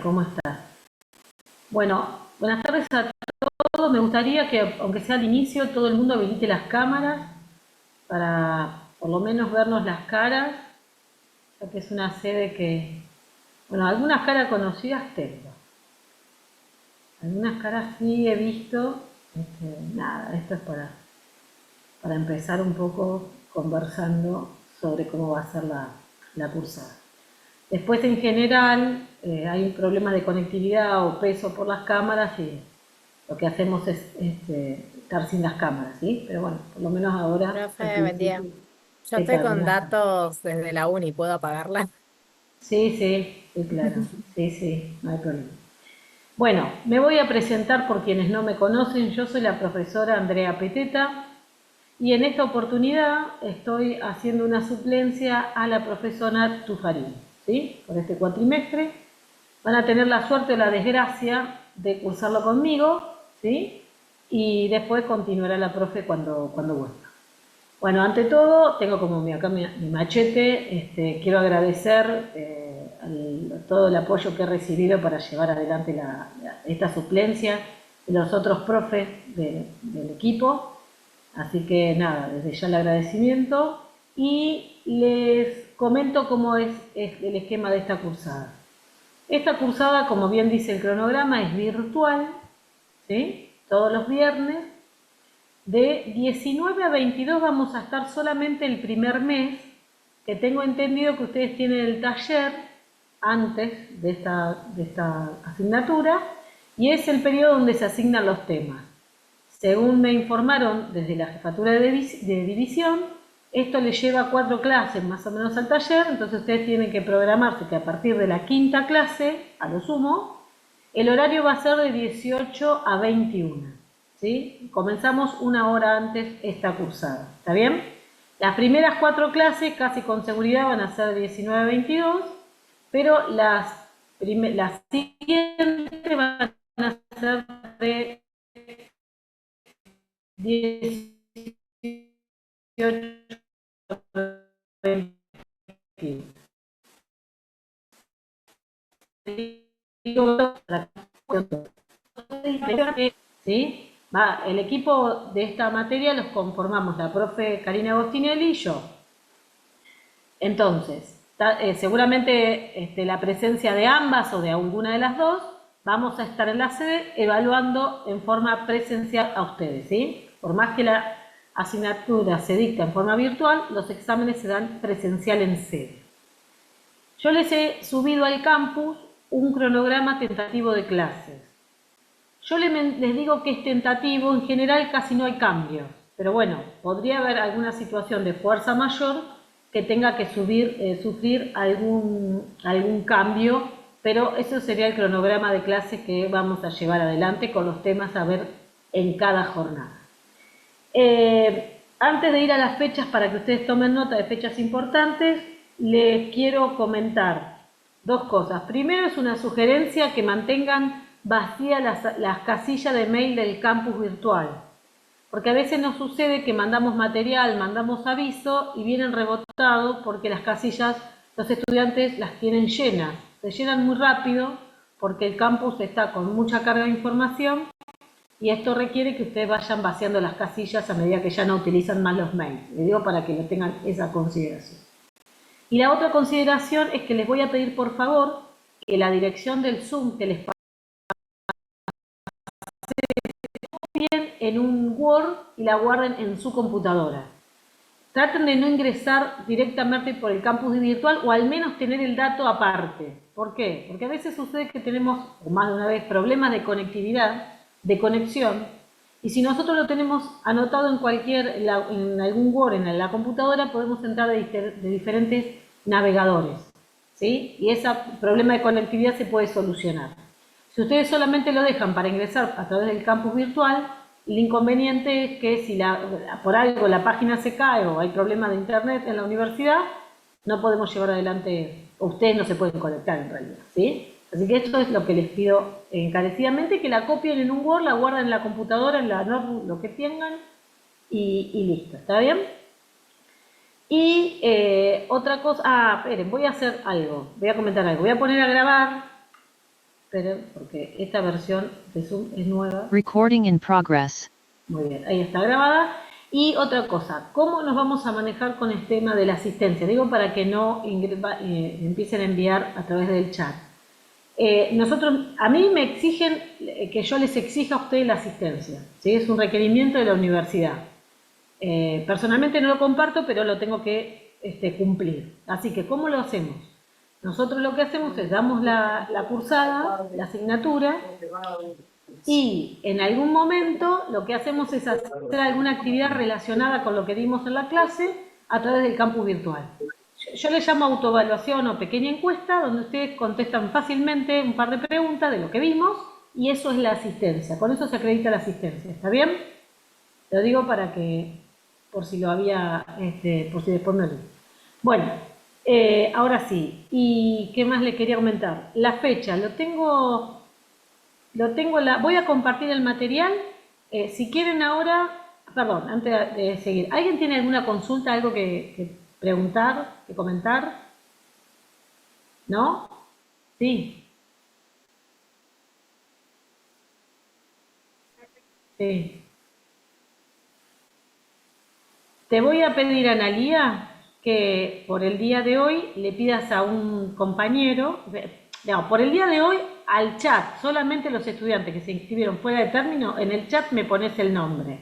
¿cómo estás? Bueno, buenas tardes a todos. Me gustaría que, aunque sea al inicio, todo el mundo habilite las cámaras para por lo menos vernos las caras, ya que es una sede que, bueno, algunas caras conocidas tengo. Algunas caras sí he visto. Nada, esto es para empezar un poco conversando sobre cómo va a ser la cursada. Después, en general, hay un problema de conectividad o peso por las cámaras y lo que hacemos es estar sin las cámaras, ¿sí? Pero bueno, por lo menos ahora, al Profe, buen principio, día. Yo ¿qué estoy tal? con Buenas tardes. datos desde la uni, ¿puedo apagarla? Sí, sí, sí, claro. Sí, sí, no hay problema. Bueno, me voy a presentar por quienes no me conocen. Yo soy la profesora Andrea Peteta y en esta oportunidad estoy haciendo una suplencia a la profesora Tufarín, ¿sí? Por este cuatrimestre. Van a tener la suerte o la desgracia de cursarlo conmigo, ¿sí? Y después continuará la profe cuando vuelva. Bueno, ante todo, tengo como acá mi machete, quiero agradecer todo el apoyo que he recibido para llevar adelante esta suplencia y los otros profes del equipo. Así que nada, desde ya el agradecimiento y les comento cómo es el esquema de esta cursada. Esta cursada, como bien dice el cronograma, es virtual, ¿sí? Todos los viernes. De 19 a 22 vamos a estar solamente el primer mes, que tengo entendido que ustedes tienen el taller antes de esta asignatura, y es el periodo donde se asignan los temas. Según me informaron desde la jefatura de división, esto les lleva 4 clases más o menos al taller, entonces ustedes tienen que programarse que a partir de la quinta clase, a lo sumo, el horario va a ser de 18 a 21. ¿Sí? Comenzamos una hora antes esta cursada. ¿Está bien? Las primeras 4 clases casi con seguridad van a ser de 19 a 22, pero las siguientes van a ser de 18 a 20. ¿Sí? El equipo de esta materia los conformamos la profe Karina Agostinelli y yo. Entonces, seguramente la presencia de ambas o de alguna de las dos, vamos a estar en la sede evaluando en forma presencial a ustedes, ¿sí? Por más que la asignatura se dicta en forma virtual, los exámenes se dan presencial en sede. Yo les he subido al campus un cronograma tentativo de clases. Yo les digo que es tentativo, en general casi no hay cambios, pero bueno, podría haber alguna situación de fuerza mayor que tenga que sufrir algún cambio, pero eso sería el cronograma de clases que vamos a llevar adelante con los temas a ver en cada jornada. Antes de ir a las fechas, para que ustedes tomen nota de fechas importantes, les quiero comentar dos cosas. Primero es una sugerencia que mantengan vacías las casillas de mail del campus virtual, porque a veces nos sucede que mandamos material, mandamos aviso y vienen rebotados porque las casillas, los estudiantes las tienen llenas, se llenan muy rápido porque el campus está con mucha carga de información y esto requiere que ustedes vayan vaciando las casillas a medida que ya no utilizan más los mails. Les digo para que lo tengan esa consideración. Y la otra consideración es que les voy a pedir por favor que la dirección del Zoom que les pasen en un Word y la guarden en su computadora. Traten de no ingresar directamente por el campus virtual o al menos tener el dato aparte. ¿Por qué? Porque a veces sucede que tenemos, o más de una vez, problemas de conectividad, de conexión, y si nosotros lo tenemos anotado en algún Word, en la computadora, podemos entrar de diferentes navegadores, ¿sí? Y ese problema de conectividad se puede solucionar. Si ustedes solamente lo dejan para ingresar a través del campus virtual, el inconveniente es que si por algo la página se cae o hay problemas de internet en la universidad, no podemos llevar adelante, o ustedes no se pueden conectar en realidad, ¿sí? Así que esto es lo que les pido encarecidamente, que la copien en un Word, la guarden en la computadora, en la notebook, lo que tengan, y listo, ¿está bien? Y otra cosa, esperen, voy a hacer algo, voy a comentar algo, voy a poner a grabar Esperen, porque esta versión de Zoom es nueva. Recording in progress. Muy bien, ahí está grabada. Y otra cosa, ¿cómo nos vamos a manejar con el tema de la asistencia? Digo para que no empiecen a enviar a través del chat. A mí me exigen que yo les exija a ustedes la asistencia, ¿sí? Es un requerimiento de la universidad. Personalmente no lo comparto, pero lo tengo que cumplir. Así que, ¿cómo lo hacemos? Nosotros lo que hacemos es damos la cursada, la asignatura, y en algún momento lo que hacemos es hacer alguna actividad relacionada con lo que dimos en la clase a través del campus virtual. Yo le llamo autoevaluación o pequeña encuesta, donde ustedes contestan fácilmente un par de preguntas de lo que vimos, y eso es la asistencia. Con eso se acredita la asistencia, ¿está bien? Lo digo para que, por si lo había, por si después me olvidé. Bueno, ahora sí. ¿Y qué más le quería comentar? La fecha, voy a compartir el material. Si quieren ahora, perdón, antes de seguir, ¿alguien tiene alguna consulta, algo que preguntar, que comentar? ¿No? Sí. Sí. Te voy a pedir, Analía, que por el día de hoy le pidas a un compañero, no, por el día de hoy al chat, solamente los estudiantes que se inscribieron fuera de término, en el chat me pones el nombre,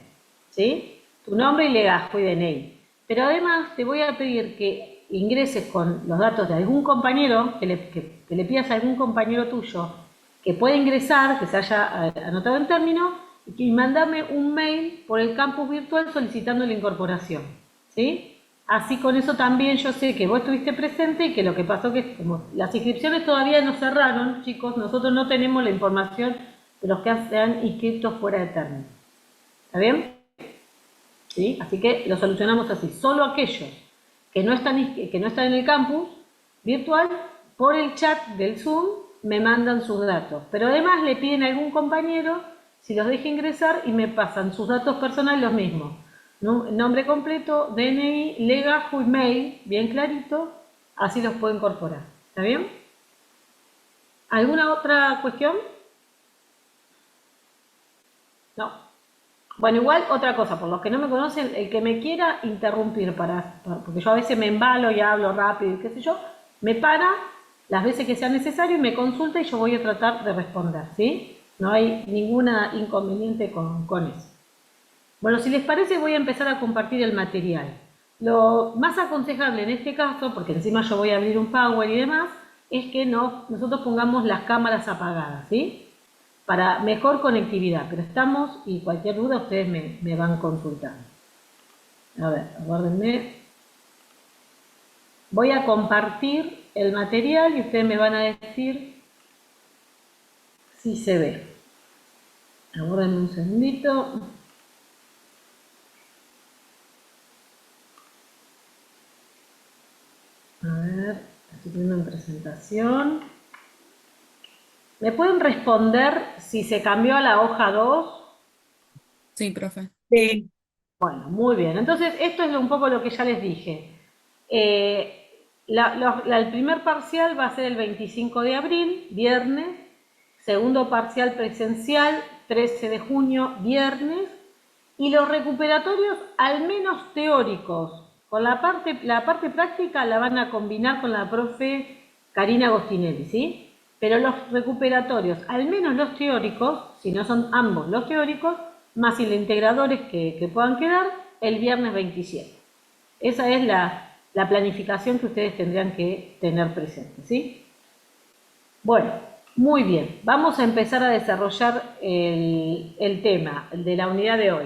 ¿sí? Tu nombre y legajo y DNI. Pero además te voy a pedir que ingreses con los datos de algún compañero, que le pidas a algún compañero tuyo que pueda ingresar, que se haya anotado en término, y mandame un mail por el campus virtual solicitando la incorporación, ¿sí? Así con eso también yo sé que vos estuviste presente y que lo que pasó que como las inscripciones todavía no cerraron, chicos, nosotros no tenemos la información de los que se han inscrito fuera de término. ¿Está bien? ¿Sí? Así que lo solucionamos así. Solo aquellos que no están en el campus virtual, por el chat del Zoom, me mandan sus datos. Pero además le piden a algún compañero si los deja ingresar y me pasan sus datos personales los mismos. Nombre completo, DNI, legajo y mail, bien clarito, así los puedo incorporar. ¿Está bien? ¿Alguna otra cuestión? No. Bueno, igual otra cosa, por los que no me conocen, el que me quiera interrumpir, porque yo a veces me embalo y hablo rápido y qué sé yo, me para las veces que sea necesario y me consulta y yo voy a tratar de responder, ¿sí? No hay ninguna inconveniente con eso. Bueno, si les parece voy a empezar a compartir el material. Lo más aconsejable en este caso, porque encima yo voy a abrir un Power y demás, es que nosotros pongamos las cámaras apagadas, ¿sí? Para mejor conectividad, pero estamos y cualquier duda ustedes me van consultando. A ver, aguárdenme. Voy a compartir el material y ustedes me van a decir si se ve. Aguárdenme un segundito. A ver, estoy poniendo en presentación. ¿Me pueden responder si se cambió a la hoja 2? Sí, profe. Sí. Bueno, muy bien. Entonces, esto es un poco lo que ya les dije. El primer parcial va a ser el 25 de abril, viernes. Segundo parcial presencial, 13 de junio, viernes. Y los recuperatorios, al menos teóricos, con la parte práctica la van a combinar con la profe Karina Agostinelli, ¿sí? Pero los recuperatorios, al menos los teóricos, si no son ambos los teóricos, más y los integradores que puedan quedar, el viernes 27. Esa es la planificación que ustedes tendrían que tener presente, ¿sí? Bueno, muy bien. Vamos a empezar a desarrollar el tema de la unidad de hoy.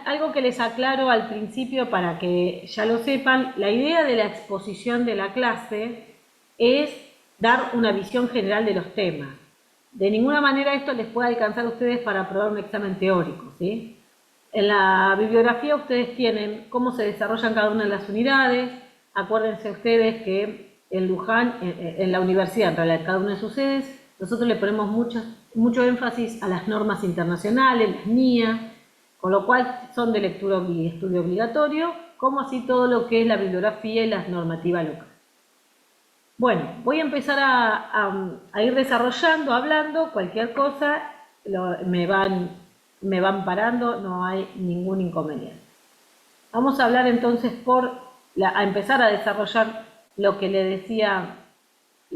Algo que les aclaro al principio para que ya lo sepan, la idea de la exposición de la clase es dar una visión general de los temas. De ninguna manera esto les puede alcanzar a ustedes para aprobar un examen teórico, ¿sí? En la bibliografía ustedes tienen cómo se desarrollan cada una de las unidades. Acuérdense ustedes que en Luján, en la universidad, en realidad, cada una de sus sedes, nosotros le ponemos mucho énfasis a las normas internacionales, las NIA, con lo cual son de lectura y estudio obligatorio, como así todo lo que es la bibliografía y las normativas locales. Bueno, voy a empezar a ir desarrollando, hablando, cualquier cosa me van parando, no hay ningún inconveniente. Vamos a hablar entonces a empezar a desarrollar lo que le decía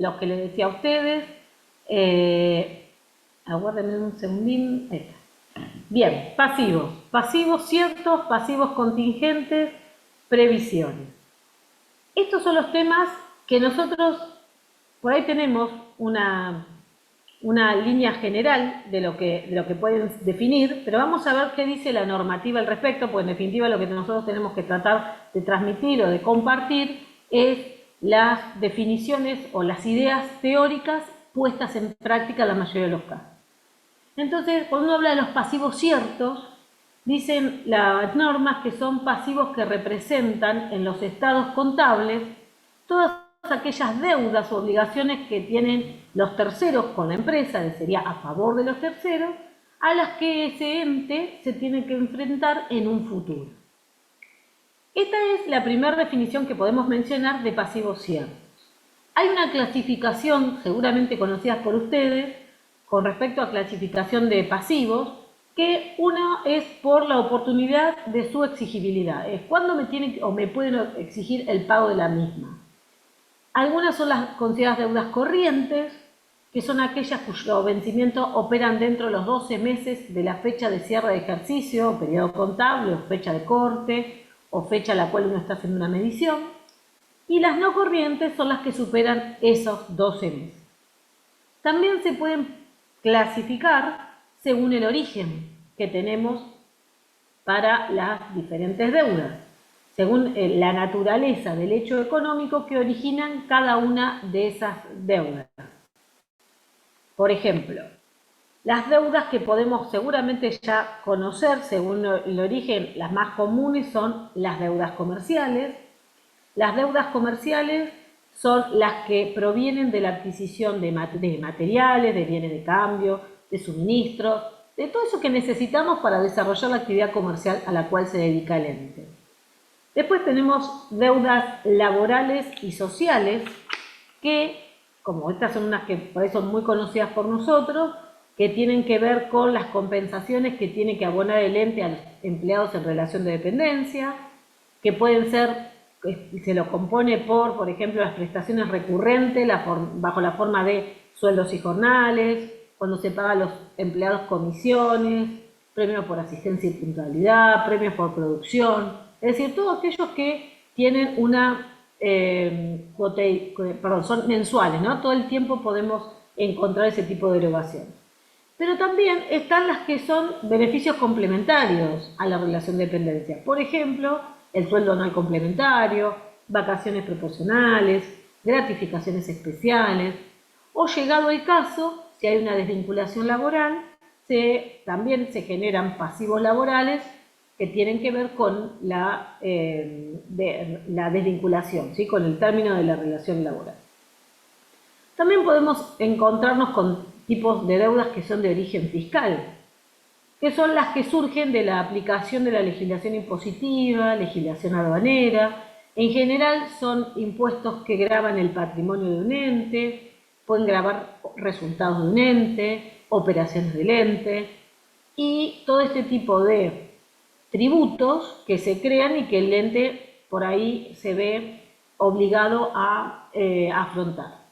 a ustedes. Aguárdenme un segundín. Ahí está. Bien, pasivos. Pasivos ciertos, pasivos contingentes, previsiones. Estos son los temas que nosotros, por ahí tenemos una línea general de lo que pueden definir, pero vamos a ver qué dice la normativa al respecto, porque en definitiva lo que nosotros tenemos que tratar de transmitir o de compartir es las definiciones o las ideas teóricas puestas en práctica en la mayoría de los casos. Entonces, cuando uno habla de los pasivos ciertos, dicen las normas que son pasivos que representan en los estados contables todas aquellas deudas o obligaciones que tienen los terceros con la empresa, que sería a favor de los terceros, a las que ese ente se tiene que enfrentar en un futuro. Esta es la primera definición que podemos mencionar de pasivos ciertos. Hay una clasificación, seguramente conocida por ustedes, con respecto a clasificación de pasivos, que una es por la oportunidad de su exigibilidad, es cuándo me pueden exigir el pago de la misma. Algunas son las consideradas deudas corrientes, que son aquellas cuyo vencimiento operan dentro de los 12 meses de la fecha de cierre de ejercicio, periodo contable, o fecha de corte, o fecha a la cual uno está haciendo una medición. Y las no corrientes son las que superan esos 12 meses. También se pueden clasificar según el origen que tenemos para las diferentes deudas, según la naturaleza del hecho económico que originan cada una de esas deudas. Por ejemplo, las deudas que podemos seguramente ya conocer según el origen, las más comunes son las deudas comerciales. Las deudas comerciales son las que provienen de la adquisición de materiales, de bienes de cambio, de suministros, de todo eso que necesitamos para desarrollar la actividad comercial a la cual se dedica el ente. Después tenemos deudas laborales y sociales, que, como estas son unas que por ahí son muy conocidas por nosotros, que tienen que ver con las compensaciones que tiene que abonar el ente a los empleados en relación de dependencia, que pueden ser, se lo compone por ejemplo, las prestaciones recurrentes bajo la forma de sueldos y jornales, cuando se paga a los empleados comisiones, premios por asistencia y puntualidad, premios por producción. Es decir, todos aquellos que tienen son mensuales, ¿no? Todo el tiempo podemos encontrar ese tipo de erogación. Pero también están las que son beneficios complementarios a la relación de dependencia. Por ejemplo, el sueldo anual complementario, vacaciones proporcionales, gratificaciones especiales, o llegado el caso, si hay una desvinculación laboral, también se generan pasivos laborales que tienen que ver con la desvinculación, ¿sí? Con el término de la relación laboral. También podemos encontrarnos con tipos de deudas que son de origen fiscal, que son las que surgen de la aplicación de la legislación impositiva, legislación aduanera. En general son impuestos que gravan el patrimonio de un ente, pueden gravar resultados de un ente, operaciones del ente, y todo este tipo de tributos que se crean y que el ente por ahí se ve obligado a afrontar.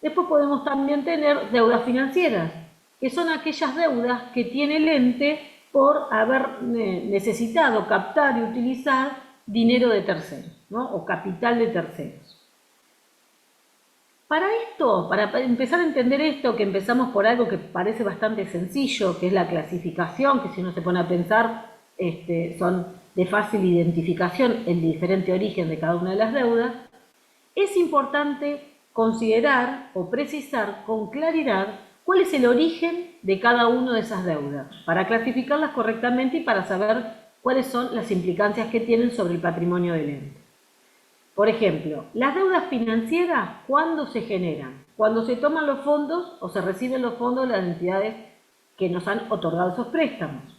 Después podemos también tener deudas financieras, que son aquellas deudas que tiene el ente por haber necesitado captar y utilizar dinero de terceros, ¿no? O capital de terceros. Para empezar a entender esto, que empezamos por algo que parece bastante sencillo, que es la clasificación, que si uno se pone a pensar, son de fácil identificación el diferente origen de cada una de las deudas, es importante considerar o precisar con claridad cuál es el origen de cada una de esas deudas, para clasificarlas correctamente y para saber cuáles son las implicancias que tienen sobre el patrimonio del ente. Por ejemplo, las deudas financieras, ¿cuándo se generan? Cuando se toman los fondos o se reciben los fondos de las entidades que nos han otorgado esos préstamos.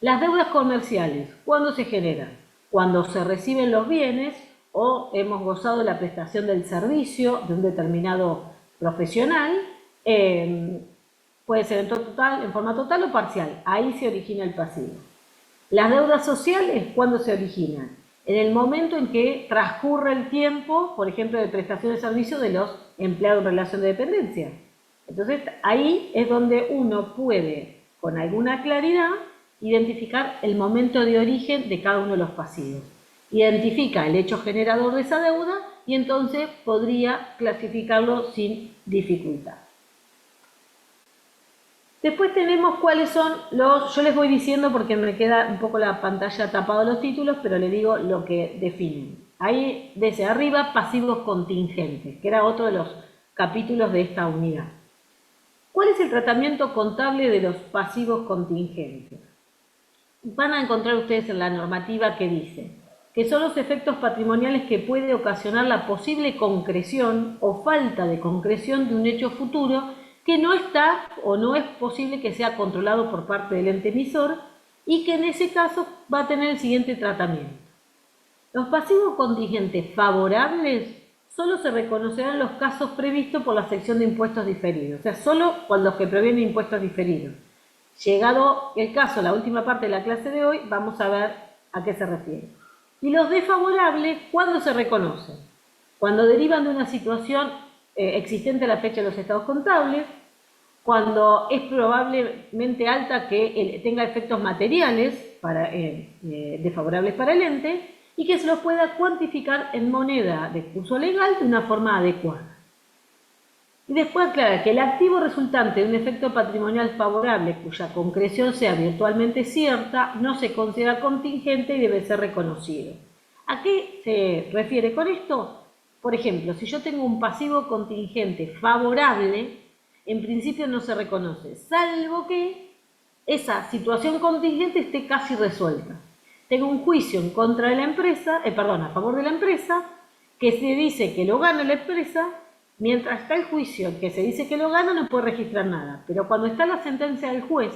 Las deudas comerciales, ¿cuándo se generan? Cuando se reciben los bienes o hemos gozado de la prestación del servicio de un determinado profesional, puede ser en forma total o parcial. Ahí se origina el pasivo. Las deudas sociales, ¿cuándo se originan? En el momento en que transcurre el tiempo, por ejemplo, de prestación de servicio de los empleados en relación de dependencia. Entonces, ahí es donde uno puede, con alguna claridad, identificar el momento de origen de cada uno de los pasivos. Identifica el hecho generador de esa deuda y entonces podría clasificarlo sin dificultad. Después tenemos cuáles son yo les voy diciendo porque me queda un poco la pantalla tapada los títulos, pero les digo lo que definen. Ahí, desde arriba, pasivos contingentes, que era otro de los capítulos de esta unidad. ¿Cuál es el tratamiento contable de los pasivos contingentes? Van a encontrar ustedes en la normativa que dice que son los efectos patrimoniales que puede ocasionar la posible concreción o falta de concreción de un hecho futuro que no está o no es posible que sea controlado por parte del ente emisor y que en ese caso va a tener el siguiente tratamiento. Los pasivos contingentes favorables solo se reconocerán en los casos previstos por la sección de impuestos diferidos, o sea, solo cuando los que previenen impuestos diferidos. Llegado el caso, la última parte de la clase de hoy, vamos a ver a qué se refiere. Y los desfavorables, ¿cuándo se reconocen? Cuando derivan de una situación existente a la fecha de los estados contables, cuando es probablemente alta que tenga efectos materiales desfavorables para el ente y que se los pueda cuantificar en moneda de curso legal de una forma adecuada. Y después aclara que el activo resultante de un efecto patrimonial favorable cuya concreción sea virtualmente cierta no se considera contingente y debe ser reconocido. ¿A qué se refiere con esto? Por ejemplo, si yo tengo un pasivo contingente favorable, en principio no se reconoce, salvo que esa situación contingente esté casi resuelta. Tengo un juicio en contra de la empresa, a favor de la empresa, que se dice que lo gana la empresa, mientras está el juicio que se dice que lo gana no puede registrar nada. Pero cuando está la sentencia del juez,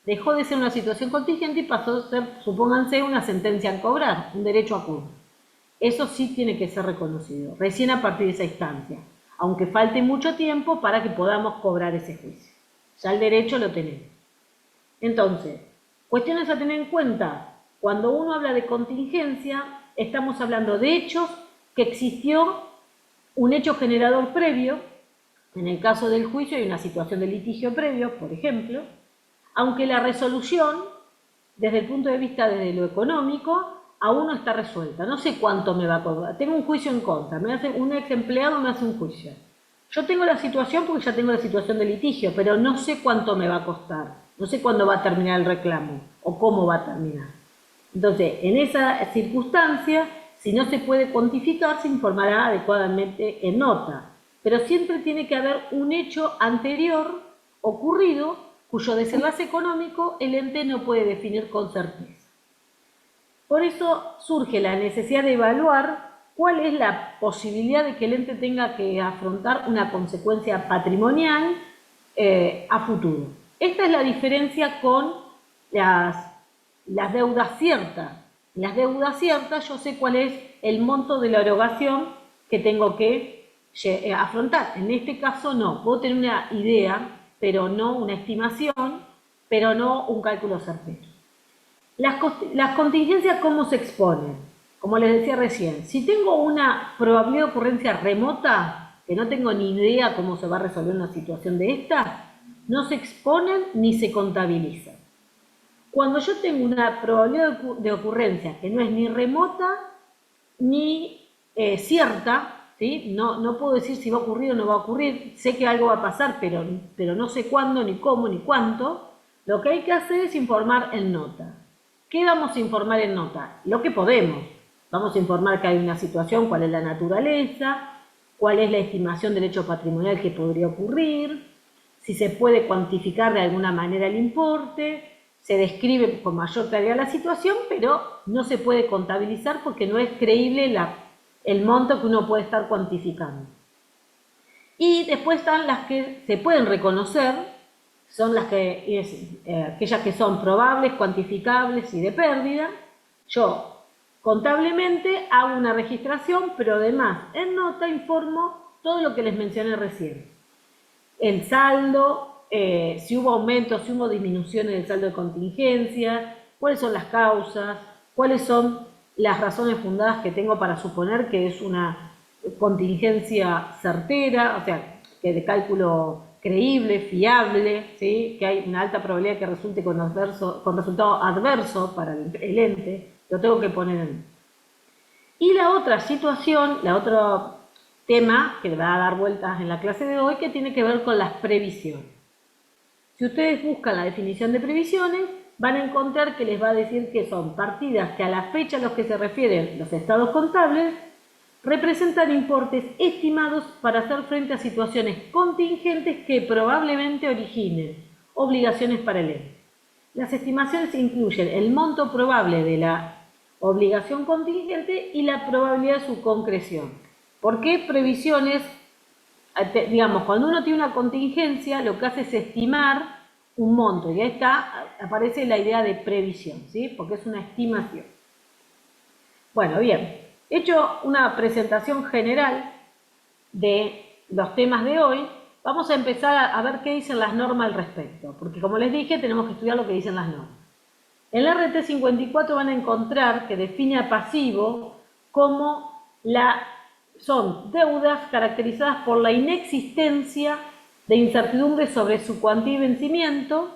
dejó de ser una situación contingente y pasó a ser, supónganse, una sentencia a cobrar, un derecho a cobro. Eso sí tiene que ser reconocido, recién a partir de esa instancia, aunque falte mucho tiempo para que podamos cobrar ese juicio. Ya el derecho lo tenemos. Entonces, cuestiones a tener en cuenta. Cuando uno habla de contingencia, estamos hablando de hechos que existió un hecho generador previo. En el caso del juicio hay una situación de litigio previo, por ejemplo, aunque la resolución, desde el punto de vista de lo económico, aún no está resuelta. No sé cuánto me va a cobrar. Tengo un juicio en contra. Un ex empleado me hace un juicio. Yo tengo la situación porque ya tengo la situación de litigio, pero no sé cuánto me va a costar. No sé cuándo va a terminar el reclamo o cómo va a terminar. Entonces, en esa circunstancia, si no se puede cuantificar, se informará adecuadamente en nota. Pero siempre tiene que haber un hecho anterior ocurrido cuyo desenlace económico el ente no puede definir con certeza. Por eso surge la necesidad de evaluar cuál es la posibilidad de que el ente tenga que afrontar una consecuencia patrimonial a futuro. Esta es la diferencia con las deudas ciertas. En las deudas ciertas yo sé cuál es el monto de la erogación que tengo que afrontar. En este caso no, puedo tener una idea, pero no una estimación, pero no un cálculo certero. Las contingencias, ¿cómo se exponen? Como les decía recién, si tengo una probabilidad de ocurrencia remota, que no tengo ni idea cómo se va a resolver una situación de esta, no se exponen ni se contabilizan. Cuando yo tengo una probabilidad de ocurrencia que no es ni remota ni cierta, ¿sí? No puedo decir si va a ocurrir o no va a ocurrir, sé que algo va a pasar, pero no sé cuándo, ni cómo, ni cuánto, lo que hay que hacer es informar en nota. ¿Qué vamos a informar en nota? Lo que podemos. Vamos a informar que hay una situación, cuál es la naturaleza, cuál es la estimación del hecho patrimonial que podría ocurrir, si se puede cuantificar de alguna manera el importe, se describe con mayor claridad la situación, pero no se puede contabilizar porque no es creíble el monto que uno puede estar cuantificando. Y después están las que se pueden reconocer, son aquellas que son probables, cuantificables y de pérdida. Yo contablemente hago una registración, pero además en nota informo todo lo que les mencioné recién. El saldo, si hubo aumentos, si hubo disminuciones del saldo de contingencia, cuáles son las causas, cuáles son las razones fundadas que tengo para suponer que es una contingencia certera, o sea, que de cálculo creíble, fiable, ¿sí? Que hay una alta probabilidad que resulte con resultado adverso para el ente, lo tengo que poner en. Y la otra situación, la otro tema que le va a dar vueltas en la clase de hoy, que tiene que ver con las previsiones. Si ustedes buscan la definición de previsiones, van a encontrar que les va a decir que son partidas que a la fecha a los que se refieren los estados contables representan importes estimados para hacer frente a situaciones contingentes que probablemente originen obligaciones para el ente. Las estimaciones incluyen el monto probable de la obligación contingente y la probabilidad de su concreción. ¿Por qué previsiones? Digamos, cuando uno tiene una contingencia, lo que hace es estimar un monto, y ahí aparece la idea de previsión, ¿sí? Porque es una estimación. Bueno, bien, he hecho una presentación general de los temas de hoy. Vamos a empezar a ver qué dicen las normas al respecto, porque como les dije, tenemos que estudiar lo que dicen las normas. En la RT 54 van a encontrar que define a pasivo como son deudas caracterizadas por la inexistencia de incertidumbre sobre su cuantía y vencimiento,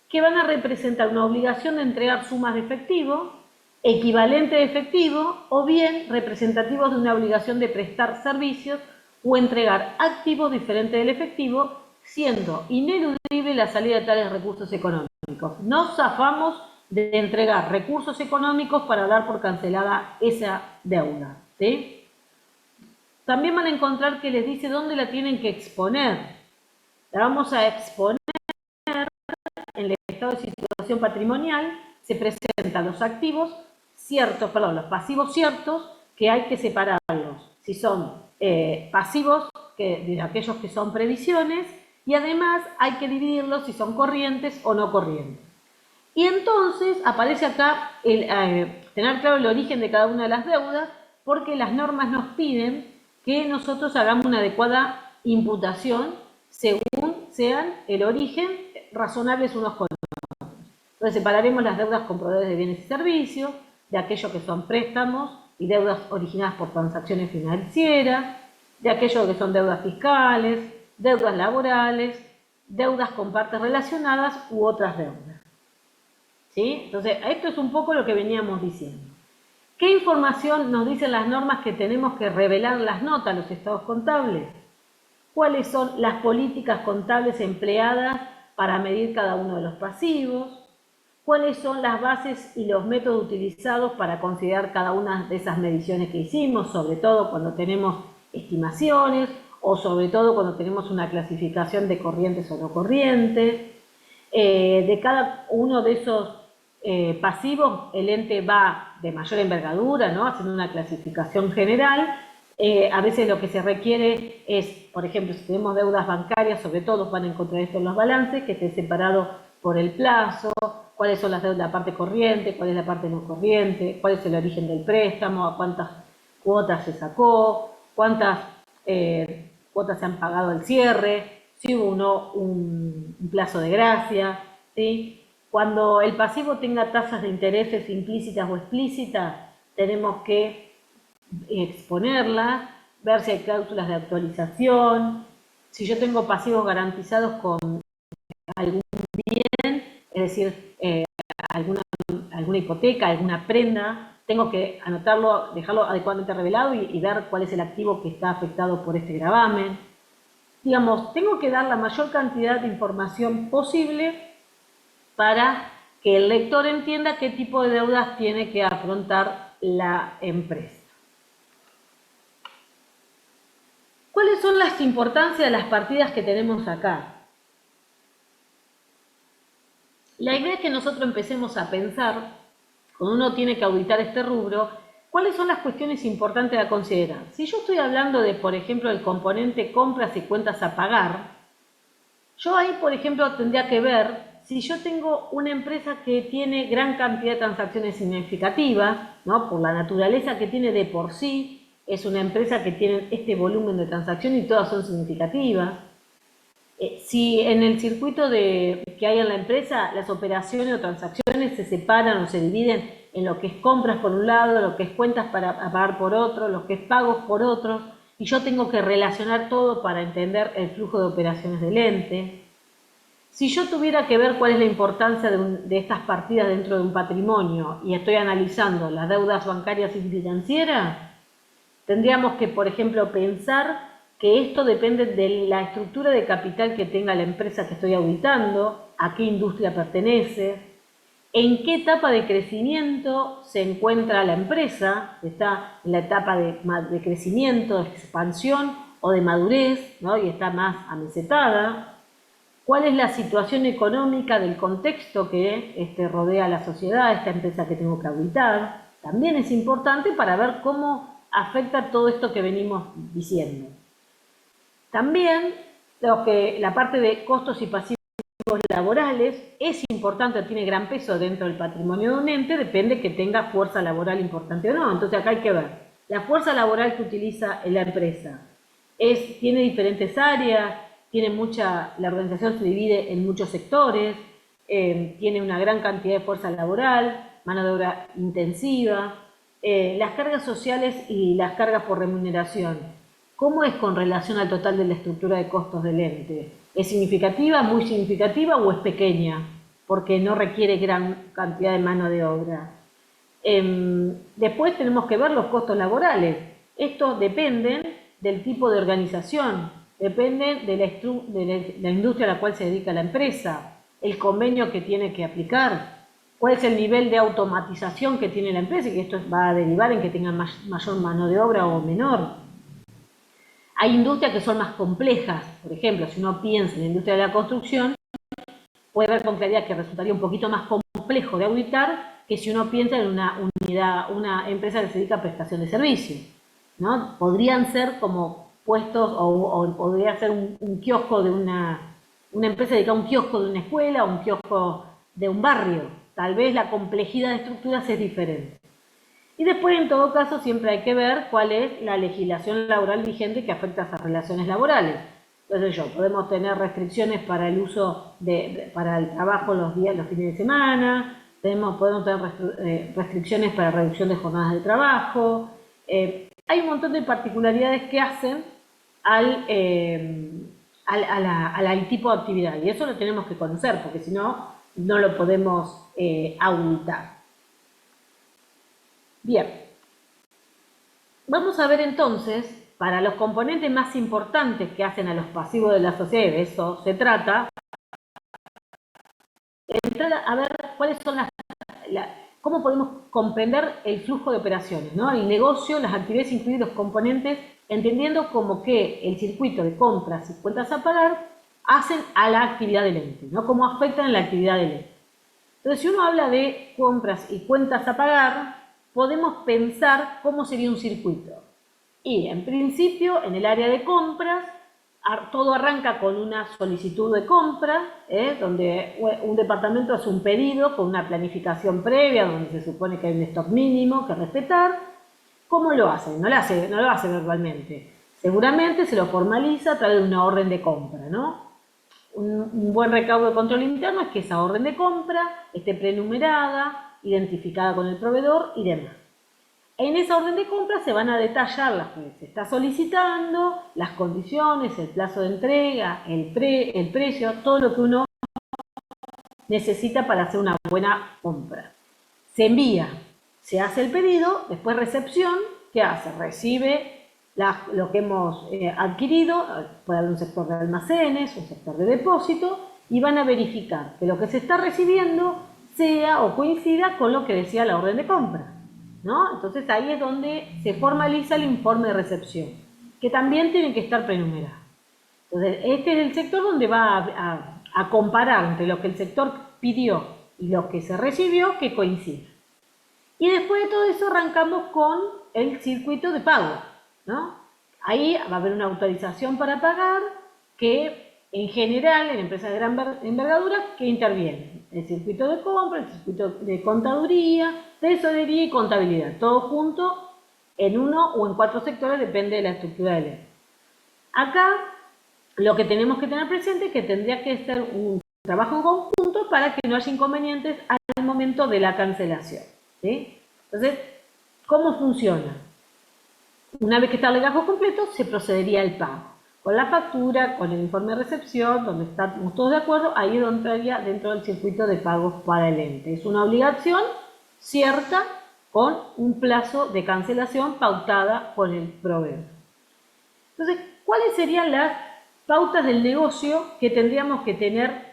que van a representar una obligación de entregar sumas de efectivo, equivalente de efectivo, o bien representativos de una obligación de prestar servicios o entregar activos diferentes del efectivo, siendo ineludible la salida de tales recursos económicos. Nos zafamos de entregar recursos económicos para dar por cancelada esa deuda, ¿sí? También van a encontrar que les dice dónde la tienen que exponer. La vamos a exponer en el estado de situación patrimonial. Se presentan los activos ciertos, los pasivos ciertos, que hay que separarlos. Si son pasivos, de aquellos que son previsiones, y además hay que dividirlos si son corrientes o no corrientes. Y entonces aparece acá tener claro el origen de cada una de las deudas, porque las normas nos piden que nosotros hagamos una adecuada imputación según sean el origen razonables unos con otros. Entonces separaremos las deudas con proveedores de bienes y servicios, de aquellos que son préstamos y deudas originadas por transacciones financieras, de aquellos que son deudas fiscales, deudas laborales, deudas con partes relacionadas u otras deudas. ¿Sí? Entonces, esto es un poco lo que veníamos diciendo. ¿Qué información nos dicen las normas que tenemos que revelar en las notas, los estados contables? ¿Cuáles son las políticas contables empleadas para medir cada uno de los pasivos? ¿Cuáles son las bases y los métodos utilizados para considerar cada una de esas mediciones que hicimos, sobre todo cuando tenemos estimaciones o sobre todo cuando tenemos una clasificación de corrientes o no corrientes? De cada uno de esos pasivos, el ente va de mayor envergadura, ¿no? Haciendo una clasificación general. A veces lo que se requiere es, por ejemplo, si tenemos deudas bancarias, sobre todo van a encontrar esto en los balances, que esté separado por el plazo, cuáles son las deudas de la parte corriente, cuál es la parte no corriente, cuál es el origen del préstamo, a cuántas cuotas se sacó, cuántas cuotas se han pagado al cierre, si hubo o no un plazo de gracia, ¿sí? Cuando el pasivo tenga tasas de intereses implícitas o explícitas, tenemos que exponerlas, ver si hay cláusulas de actualización. Si yo tengo pasivos garantizados con algún bien, es decir, alguna hipoteca, alguna prenda, tengo que anotarlo, dejarlo adecuadamente revelado y ver cuál es el activo que está afectado por este gravamen. Digamos, tengo que dar la mayor cantidad de información posible para que el lector entienda qué tipo de deudas tiene que afrontar la empresa. ¿Cuáles son las importancias de las partidas que tenemos acá? La idea es que nosotros empecemos a pensar, cuando uno tiene que auditar este rubro, cuáles son las cuestiones importantes a considerar. Si yo estoy hablando de, por ejemplo, el componente compras y cuentas a pagar, yo ahí, por ejemplo, tendría que ver si yo tengo una empresa que tiene gran cantidad de transacciones significativas, ¿no? Por la naturaleza que tiene de por sí, es una empresa que tiene este volumen de transacciones y todas son significativas. Si en el circuito que hay en la empresa, las operaciones o transacciones se separan o se dividen en lo que es compras por un lado, lo que es cuentas para pagar por otro, lo que es pagos por otro, y yo tengo que relacionar todo para entender el flujo de operaciones del ente. Si yo tuviera que ver cuál es la importancia de estas partidas dentro de un patrimonio y estoy analizando las deudas bancarias y financieras, tendríamos que, por ejemplo, pensar que esto depende de la estructura de capital que tenga la empresa que estoy auditando, a qué industria pertenece, en qué etapa de crecimiento se encuentra la empresa, está en la etapa de crecimiento, de expansión o de madurez, ¿no? Y está más amesetada. ¿Cuál es la situación económica del contexto que rodea a la sociedad, esta empresa que tengo que auditar? También es importante para ver cómo afecta todo esto que venimos diciendo. También la parte de costos y pasivos laborales es importante, tiene gran peso dentro del patrimonio de un ente, depende que tenga fuerza laboral importante o no. Entonces acá hay que ver, la fuerza laboral que utiliza la empresa tiene diferentes áreas, la organización se divide en muchos sectores, tiene una gran cantidad de fuerza laboral, mano de obra intensiva, las cargas sociales y las cargas por remuneración. ¿Cómo es con relación al total de la estructura de costos del ente? ¿Es significativa, muy significativa o es pequeña? Porque no requiere gran cantidad de mano de obra. Después tenemos que ver los costos laborales. Estos dependen del tipo de organización, dependen de la industria a la cual se dedica la empresa, el convenio que tiene que aplicar, cuál es el nivel de automatización que tiene la empresa, y que esto va a derivar en que tenga mayor mano de obra o menor. Hay industrias que son más complejas, por ejemplo, si uno piensa en la industria de la construcción, puede ver con claridad que resultaría un poquito más complejo de auditar que si uno piensa en una empresa que se dedica a prestación de servicios, ¿no? Podrían ser como puestos, o podría ser un kiosco de una empresa dedicada a un kiosco de una escuela o un kiosco de un barrio. Tal vez la complejidad de estructuras es diferente. Y después, en todo caso, siempre hay que ver cuál es la legislación laboral vigente que afecta a esas relaciones laborales. Entonces podemos tener restricciones para el uso para el trabajo los fines de semana, podemos tener restricciones para reducción de jornadas de trabajo. Hay un montón de particularidades que hacen al tipo de actividad, y eso lo tenemos que conocer, porque si no, no lo podemos auditar. Bien, vamos a ver entonces, para los componentes más importantes que hacen a los pasivos de la sociedad, y de eso se trata, entrar a ver cuáles son cómo podemos comprender el flujo de operaciones, ¿no? El negocio, las actividades incluidos los componentes, entendiendo como que el circuito de compras y cuentas a pagar hacen a la actividad del ente, ¿no? Cómo afectan a la actividad del ente. Entonces, si uno habla de compras y cuentas a pagar, podemos pensar cómo sería un circuito. Y en principio, en el área de compras, todo arranca con una solicitud de compra, donde un departamento hace un pedido con una planificación previa, donde se supone que hay un stock mínimo que respetar. ¿Cómo lo hace? No lo hace verbalmente. Seguramente se lo formaliza a través de una orden de compra, ¿no? Un buen recaudo de control interno es que esa orden de compra esté prenumerada, identificada con el proveedor y demás. En esa orden de compra se van a detallar las que se está solicitando, las condiciones, el plazo de entrega, el precio, todo lo que uno necesita para hacer una buena compra. Se envía, se hace el pedido, después recepción, ¿qué hace? Recibe lo que hemos adquirido, puede haber un sector de almacenes, un sector de depósito, y van a verificar que lo que se está recibiendo sea o coincida con lo que decía la orden de compra, ¿no? Entonces ahí es donde se formaliza el informe de recepción, que también tiene que estar prenumerado. Entonces este es el sector donde va a comparar entre lo que el sector pidió y lo que se recibió, que coincida. Y después de todo eso arrancamos con el circuito de pago, ¿no? Ahí va a haber una autorización para pagar que en general, en empresas de gran envergadura, que intervienen. El circuito de compra, el circuito de contaduría, tesorería y contabilidad. Todo junto en uno o en 4 sectores, depende de la estructura del ente. Acá, lo que tenemos que tener presente es que tendría que ser un trabajo en conjunto para que no haya inconvenientes al momento de la cancelación, ¿sí? Entonces, ¿cómo funciona? Una vez que está el legajo completo, se procedería al pago. Con la factura, con el informe de recepción, donde estamos todos de acuerdo, ahí es donde entraría dentro del circuito de pagos para el ente. Es una obligación cierta con un plazo de cancelación pautada por el proveedor. Entonces, ¿cuáles serían las pautas del negocio que tendríamos que tener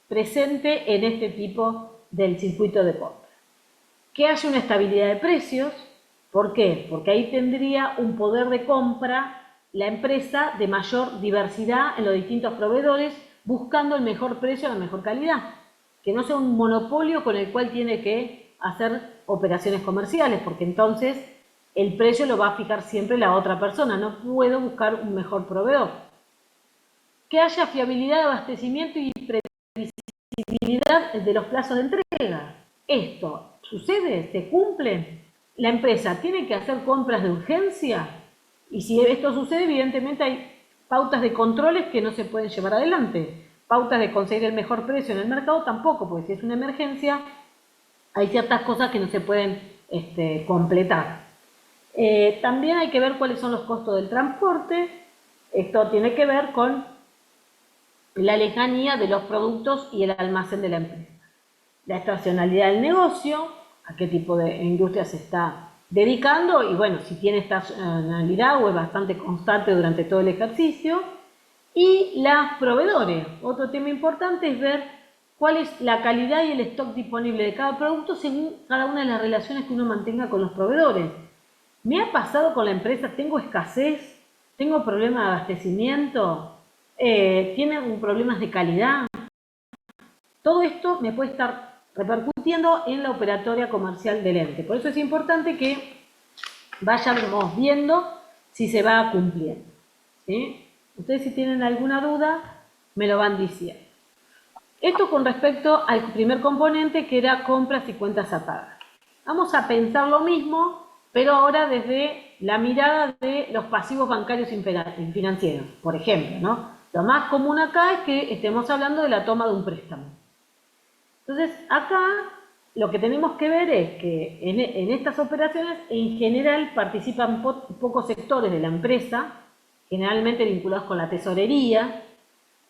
presente en este tipo del circuito de compra? Que haya una estabilidad de precios. ¿Por qué? Porque ahí tendría un poder de compra la empresa de mayor diversidad en los distintos proveedores, buscando el mejor precio, la mejor calidad. Que no sea un monopolio con el cual tiene que hacer operaciones comerciales, porque entonces el precio lo va a fijar siempre la otra persona. No puedo buscar un mejor proveedor. Que haya fiabilidad de abastecimiento y previsibilidad de los plazos de entrega. Esto sucede, se cumple. La empresa tiene que hacer compras de urgencia y si esto sucede, evidentemente hay pautas de controles que no se pueden llevar adelante. Pautas de conseguir el mejor precio en el mercado tampoco, porque si es una emergencia, hay ciertas cosas que no se pueden completar. También hay que ver cuáles son los costos del transporte. Esto tiene que ver con la lejanía de los productos y el almacén de la empresa. La estacionalidad del negocio, a qué tipo de industria se está dedicando y bueno, si tiene estacionalidad o es bastante constante durante todo el ejercicio. Y los proveedores. Otro tema importante es ver cuál es la calidad y el stock disponible de cada producto según cada una de las relaciones que uno mantenga con los proveedores. Me ha pasado con la empresa, tengo escasez, tengo problemas de abastecimiento, tienen problemas de calidad. Todo esto me puede estar repercutiendo en la operatoria comercial del ente. Por eso es importante que vayamos viendo si se va cumpliendo, ¿sí? Ustedes si tienen alguna duda, me lo van diciendo. Esto con respecto al primer componente que era compras y cuentas a pagar. Vamos a pensar lo mismo, pero ahora desde la mirada de los pasivos bancarios y financieros, por ejemplo, ¿no? Lo más común acá es que estemos hablando de la toma de un préstamo. Entonces, acá lo que tenemos que ver es que en estas operaciones en general participan pocos sectores de la empresa, generalmente vinculados con la tesorería.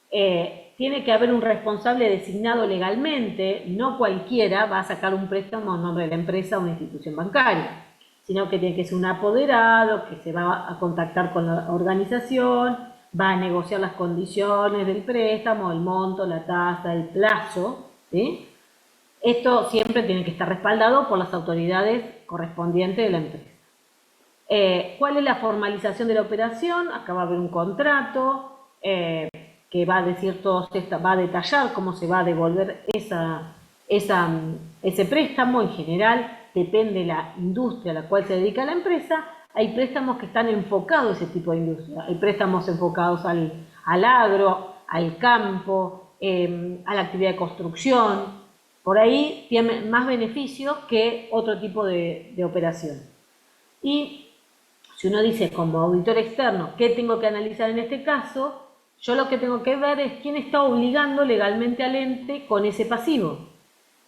Tiene que haber un responsable designado legalmente, no cualquiera va a sacar un préstamo en nombre de la empresa a una institución bancaria, sino que tiene que ser un apoderado, que se va a contactar con la organización, va a negociar las condiciones del préstamo, el monto, la tasa, el plazo, ¿sí? Esto siempre tiene que estar respaldado por las autoridades correspondientes de la empresa. ¿Cuál es la formalización de la operación? Acá va a haber un contrato que va a decir va a detallar cómo se va a devolver ese préstamo. En general, depende de la industria a la cual se dedica la empresa. Hay préstamos que están enfocados a ese tipo de industria. Hay préstamos enfocados al agro, al campo, a la actividad de construcción. Por ahí tiene más beneficio que otro tipo de operación. Y si uno dice como auditor externo, ¿qué tengo que analizar en este caso? Yo lo que tengo que ver es quién está obligando legalmente al ente con ese pasivo.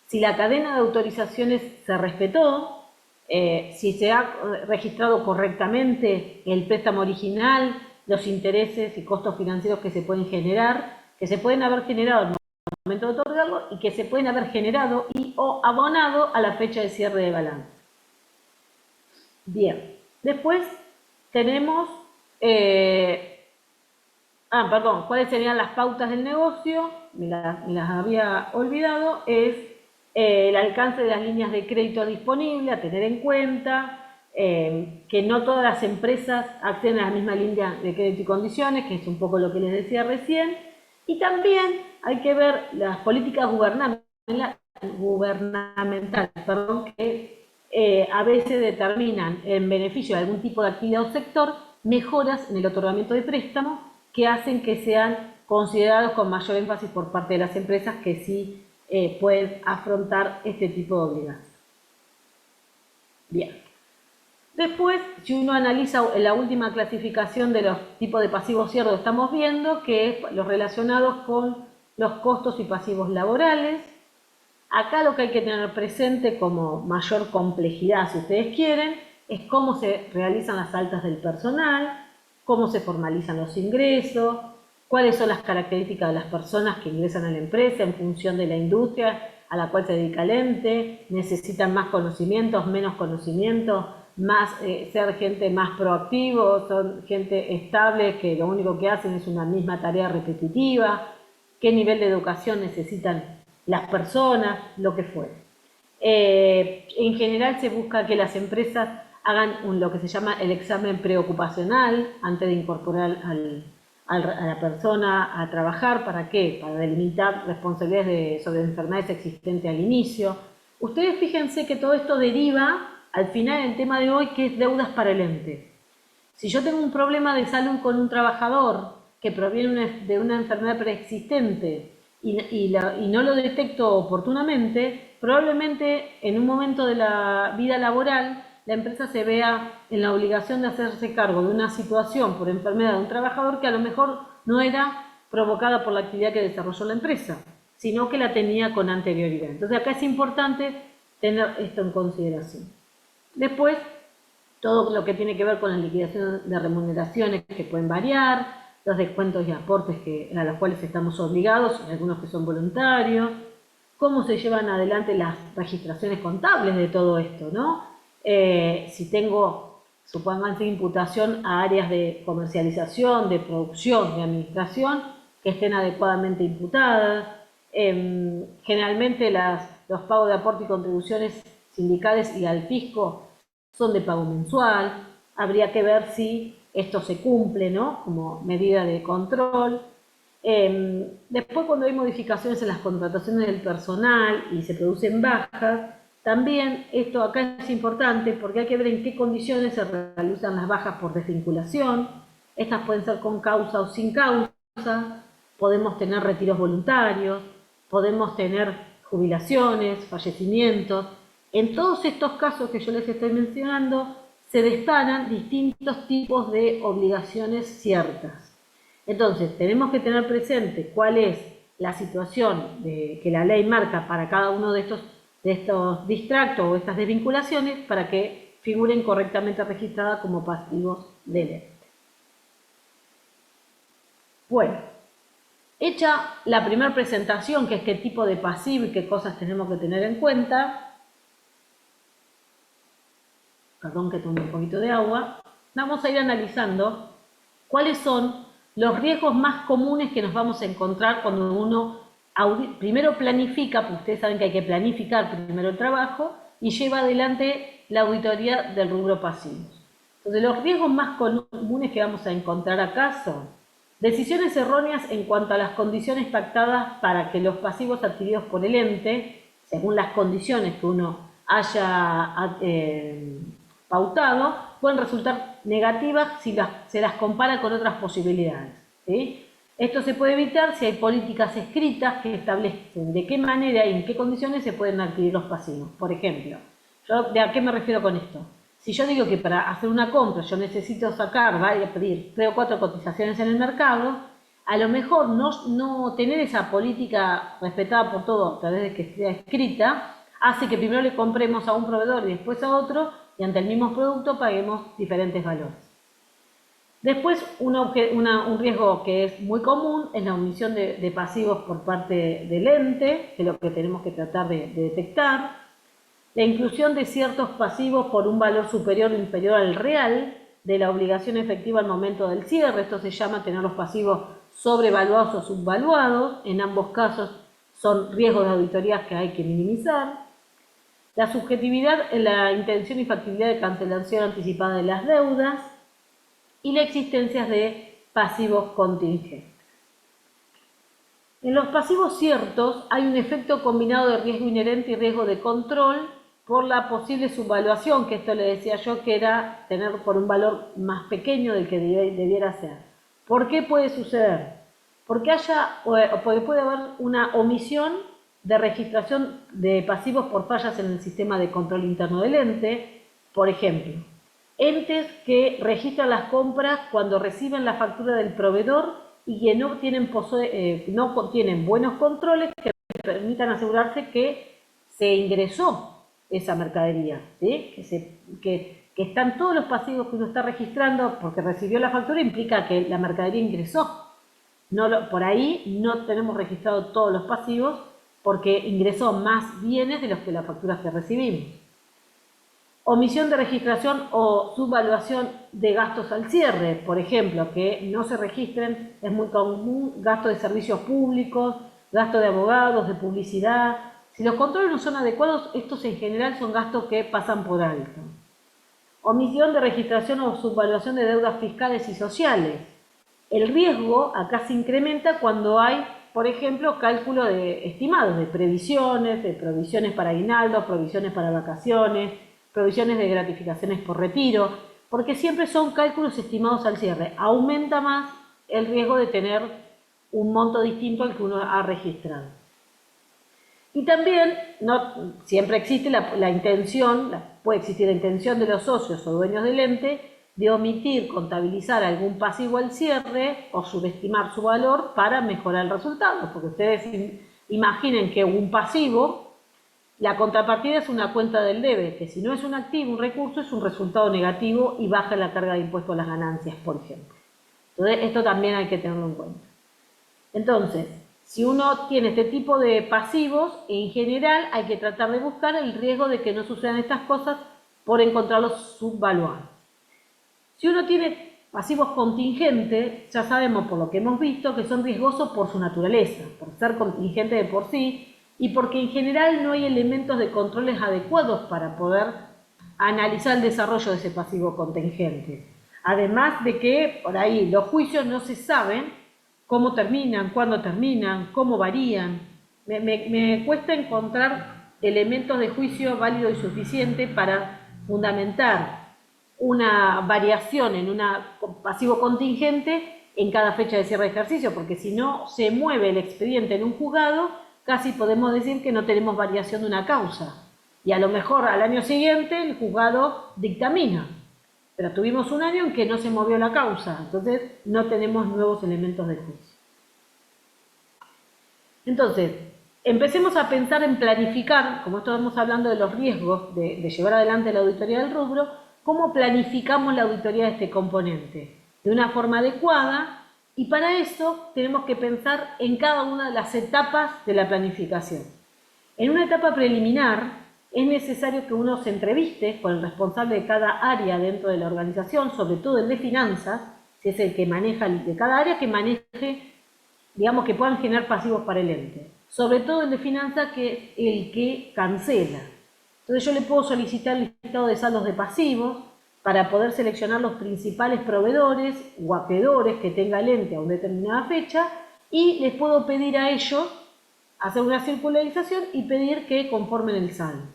Si la cadena de autorizaciones se respetó, si se ha registrado correctamente el préstamo original, los intereses y costos financieros que se pueden generar, que se pueden haber generado al momento de otorgarlo y que se pueden haber generado o abonado a la fecha de cierre de balance. Bien, después tenemos, ¿cuáles serían las pautas del negocio? Me las había olvidado. Es el alcance de las líneas de crédito disponibles, a tener en cuenta, que no todas las empresas acceden a la misma línea de crédito y condiciones, que es un poco lo que les decía recién. Y también hay que ver las políticas gubernamentales, que a veces determinan en beneficio de algún tipo de actividad o sector mejoras en el otorgamiento de préstamos que hacen que sean considerados con mayor énfasis por parte de las empresas que sí pueden afrontar este tipo de obligaciones. Bien. Después, si uno analiza la última clasificación de los tipos de pasivos ciertos, estamos viendo que es los relacionados con los costos y pasivos laborales. Acá lo que hay que tener presente como mayor complejidad, si ustedes quieren, es cómo se realizan las altas del personal, cómo se formalizan los ingresos, cuáles son las características de las personas que ingresan a la empresa en función de la industria a la cual se dedica el ente, necesitan más conocimientos, menos conocimientos, ser gente más proactivo, son gente estable que lo único que hacen es una misma tarea repetitiva, qué nivel de educación necesitan las personas, lo que fuere. En general se busca que las empresas hagan lo que se llama el examen preocupacional antes de incorporar a la persona a trabajar. ¿Para qué? Para delimitar responsabilidades sobre enfermedades existentes al inicio. Ustedes fíjense que todo esto deriva al final en el tema de hoy, que es deudas para el ente. Si yo tengo un problema de salud con un trabajador que proviene de una enfermedad preexistente y no lo detecto oportunamente, probablemente en un momento de la vida laboral la empresa se vea en la obligación de hacerse cargo de una situación por enfermedad de un trabajador que a lo mejor no era provocada por la actividad que desarrolló la empresa, sino que la tenía con anterioridad. Entonces acá es importante tener esto en consideración. Después, todo lo que tiene que ver con la liquidación de remuneraciones que pueden variar, los descuentos y aportes a los cuales estamos obligados, algunos que son voluntarios, cómo se llevan adelante las registraciones contables de todo esto, ¿no? Si tengo, supónganse, imputación a áreas de comercialización, de producción, de administración, que estén adecuadamente imputadas. Generalmente los pagos de aporte y contribuciones sindicales y al fisco son de pago mensual. Habría que ver si esto se cumple, ¿no? Como medida de control. Después, cuando hay modificaciones en las contrataciones del personal y se producen bajas, también esto acá es importante porque hay que ver en qué condiciones se realizan las bajas por desvinculación. Estas pueden ser con causa o sin causa. Podemos tener retiros voluntarios, podemos tener jubilaciones, fallecimientos. En todos estos casos que yo les estoy mencionando, se disparan distintos tipos de obligaciones ciertas. Entonces, tenemos que tener presente cuál es la situación que la ley marca para cada uno de estos distractos o estas desvinculaciones para que figuren correctamente registradas como pasivos del ente. Bueno, hecha la primera presentación, que es qué tipo de pasivo y qué cosas tenemos que tener en cuenta, perdón que tome un poquito de agua, vamos a ir analizando cuáles son los riesgos más comunes que nos vamos a encontrar cuando uno primero planifica, porque ustedes saben que hay que planificar primero el trabajo, y lleva adelante la auditoría del rubro pasivos. Entonces, los riesgos más comunes que vamos a encontrar acá son decisiones erróneas en cuanto a las condiciones pactadas para que los pasivos adquiridos por el ente, según las condiciones que uno haya pautado, pueden resultar negativas si se las compara con otras posibilidades, ¿sí? Esto se puede evitar si hay políticas escritas que establecen de qué manera y en qué condiciones se pueden adquirir los pasivos. Por ejemplo, ¿de a qué me refiero con esto? Si yo digo que para hacer una compra yo necesito pedir 3 o 4 cotizaciones en el mercado, a lo mejor no tener esa política respetada por todos a través de que esté escrita, hace que primero le compremos a un proveedor y después a otro, y ante el mismo producto paguemos diferentes valores. Después, un riesgo que es muy común es la omisión de pasivos por parte del ente, que es lo que tenemos que tratar de detectar. La inclusión de ciertos pasivos por un valor superior o inferior al real de la obligación efectiva al momento del cierre. Esto se llama tener los pasivos sobrevaluados o subvaluados. En ambos casos son riesgos de auditorías que hay que minimizar. La subjetividad en la intención y factibilidad de cancelación anticipada de las deudas y la existencia de pasivos contingentes. En los pasivos ciertos hay un efecto combinado de riesgo inherente y riesgo de control por la posible subvaluación, que esto le decía yo que era tener por un valor más pequeño del que debiera ser. ¿Por qué puede suceder? porque porque puede haber una omisión de registración de pasivos por fallas en el sistema de control interno del ente. Por ejemplo, entes que registran las compras cuando reciben la factura del proveedor y que no tienen buenos controles que permitan asegurarse que se ingresó esa mercadería, ¿sí? Que están todos los pasivos que uno está registrando porque recibió la factura implica que la mercadería ingresó. Por ahí no tenemos registrado todos los pasivos porque ingresó más bienes de los que las facturas que recibimos. Omisión de registración o subvaluación de gastos al cierre, por ejemplo, que no se registren, es muy común, gasto de servicios públicos, gasto de abogados, de publicidad. Si los controles no son adecuados, estos en general son gastos que pasan por alto. Omisión de registración o subvaluación de deudas fiscales y sociales. El riesgo acá se incrementa cuando hay, por ejemplo, cálculo de estimados, de provisiones para aguinaldos, provisiones para vacaciones, provisiones de gratificaciones por retiro, porque siempre son cálculos estimados al cierre. Aumenta más el riesgo de tener un monto distinto al que uno ha registrado. Y también no siempre existe la intención, puede existir la intención de los socios o dueños del ente de omitir contabilizar algún pasivo al cierre o subestimar su valor para mejorar el resultado, porque ustedes imaginen que un pasivo, la contrapartida es una cuenta del debe, que si no es un activo, un recurso, es un resultado negativo y baja la carga de impuesto a las ganancias, por ejemplo. Entonces, esto también hay que tenerlo en cuenta. Entonces, si uno tiene este tipo de pasivos, en general hay que tratar de buscar el riesgo de que no sucedan estas cosas por encontrarlos subvaluados. Si uno tiene pasivos contingentes, ya sabemos por lo que hemos visto que son riesgosos por su naturaleza, por ser contingentes de por sí y porque en general no hay elementos de controles adecuados para poder analizar el desarrollo de ese pasivo contingente. Además de que por ahí los juicios no se saben cómo terminan, cuándo terminan, cómo varían. Me cuesta encontrar elementos de juicio válido y suficiente para fundamentar una variación en un pasivo contingente en cada fecha de cierre de ejercicio, porque si no se mueve el expediente en un juzgado, casi podemos decir que no tenemos variación de una causa. Y a lo mejor al año siguiente el juzgado dictamina, pero tuvimos un año en que no se movió la causa, entonces no tenemos nuevos elementos de juicio. Entonces, empecemos a pensar en planificar, como estamos hablando de los riesgos de llevar adelante la auditoría del rubro, cómo planificamos la auditoría de este componente de una forma adecuada, y para eso tenemos que pensar en cada una de las etapas de la planificación. En una etapa preliminar es necesario que uno se entreviste con el responsable de cada área dentro de la organización, sobre todo el de finanzas, si es el que maneja de cada área, que maneje, digamos, que puedan generar pasivos para el ente. Sobre todo el de finanzas, que es el que cancela. Entonces yo le puedo solicitar el listado de saldos de pasivos para poder seleccionar los principales proveedores o acreedores que tenga el ente a una determinada fecha y les puedo pedir a ellos hacer una circularización y pedir que conformen el saldo.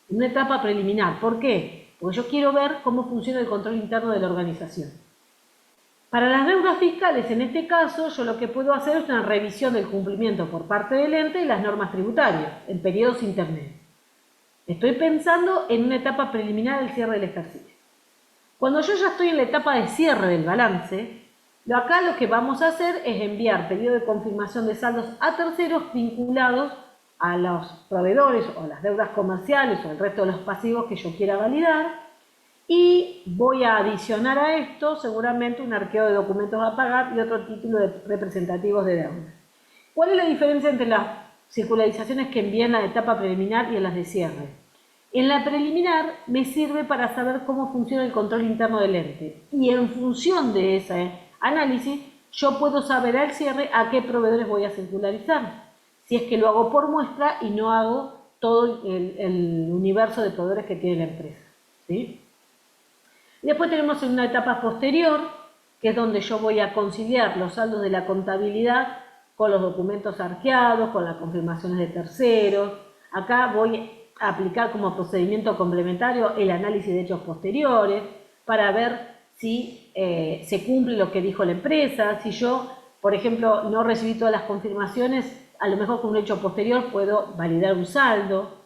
En una etapa preliminar. ¿Por qué? Porque yo quiero ver cómo funciona el control interno de la organización. Para las deudas fiscales, en este caso, yo lo que puedo hacer es una revisión del cumplimiento por parte del ente de las normas tributarias en periodos intermedios. Estoy pensando en una etapa preliminar del cierre del ejercicio. Cuando yo ya estoy en la etapa de cierre del balance, acá lo que vamos a hacer es enviar pedido de confirmación de saldos a terceros vinculados a los proveedores o a las deudas comerciales o al resto de los pasivos que yo quiera validar, y voy a adicionar a esto seguramente un arqueo de documentos a pagar y otro título de representativos de deuda. ¿Cuál es la diferencia entre las circularizaciones que envían en la etapa preliminar y en las de cierre? En la preliminar me sirve para saber cómo funciona el control interno del ente y en función de ese análisis yo puedo saber al cierre a qué proveedores voy a circularizar, si es que lo hago por muestra y no hago todo el universo de proveedores que tiene la empresa, ¿sí? Después tenemos una etapa posterior, que es donde yo voy a conciliar los saldos de la contabilidad con los documentos arqueados, con las confirmaciones de terceros. Acá voy a aplicar como procedimiento complementario el análisis de hechos posteriores para ver si se cumple lo que dijo la empresa, si yo por ejemplo, no recibí todas las confirmaciones, a lo mejor con un hecho posterior puedo validar un saldo.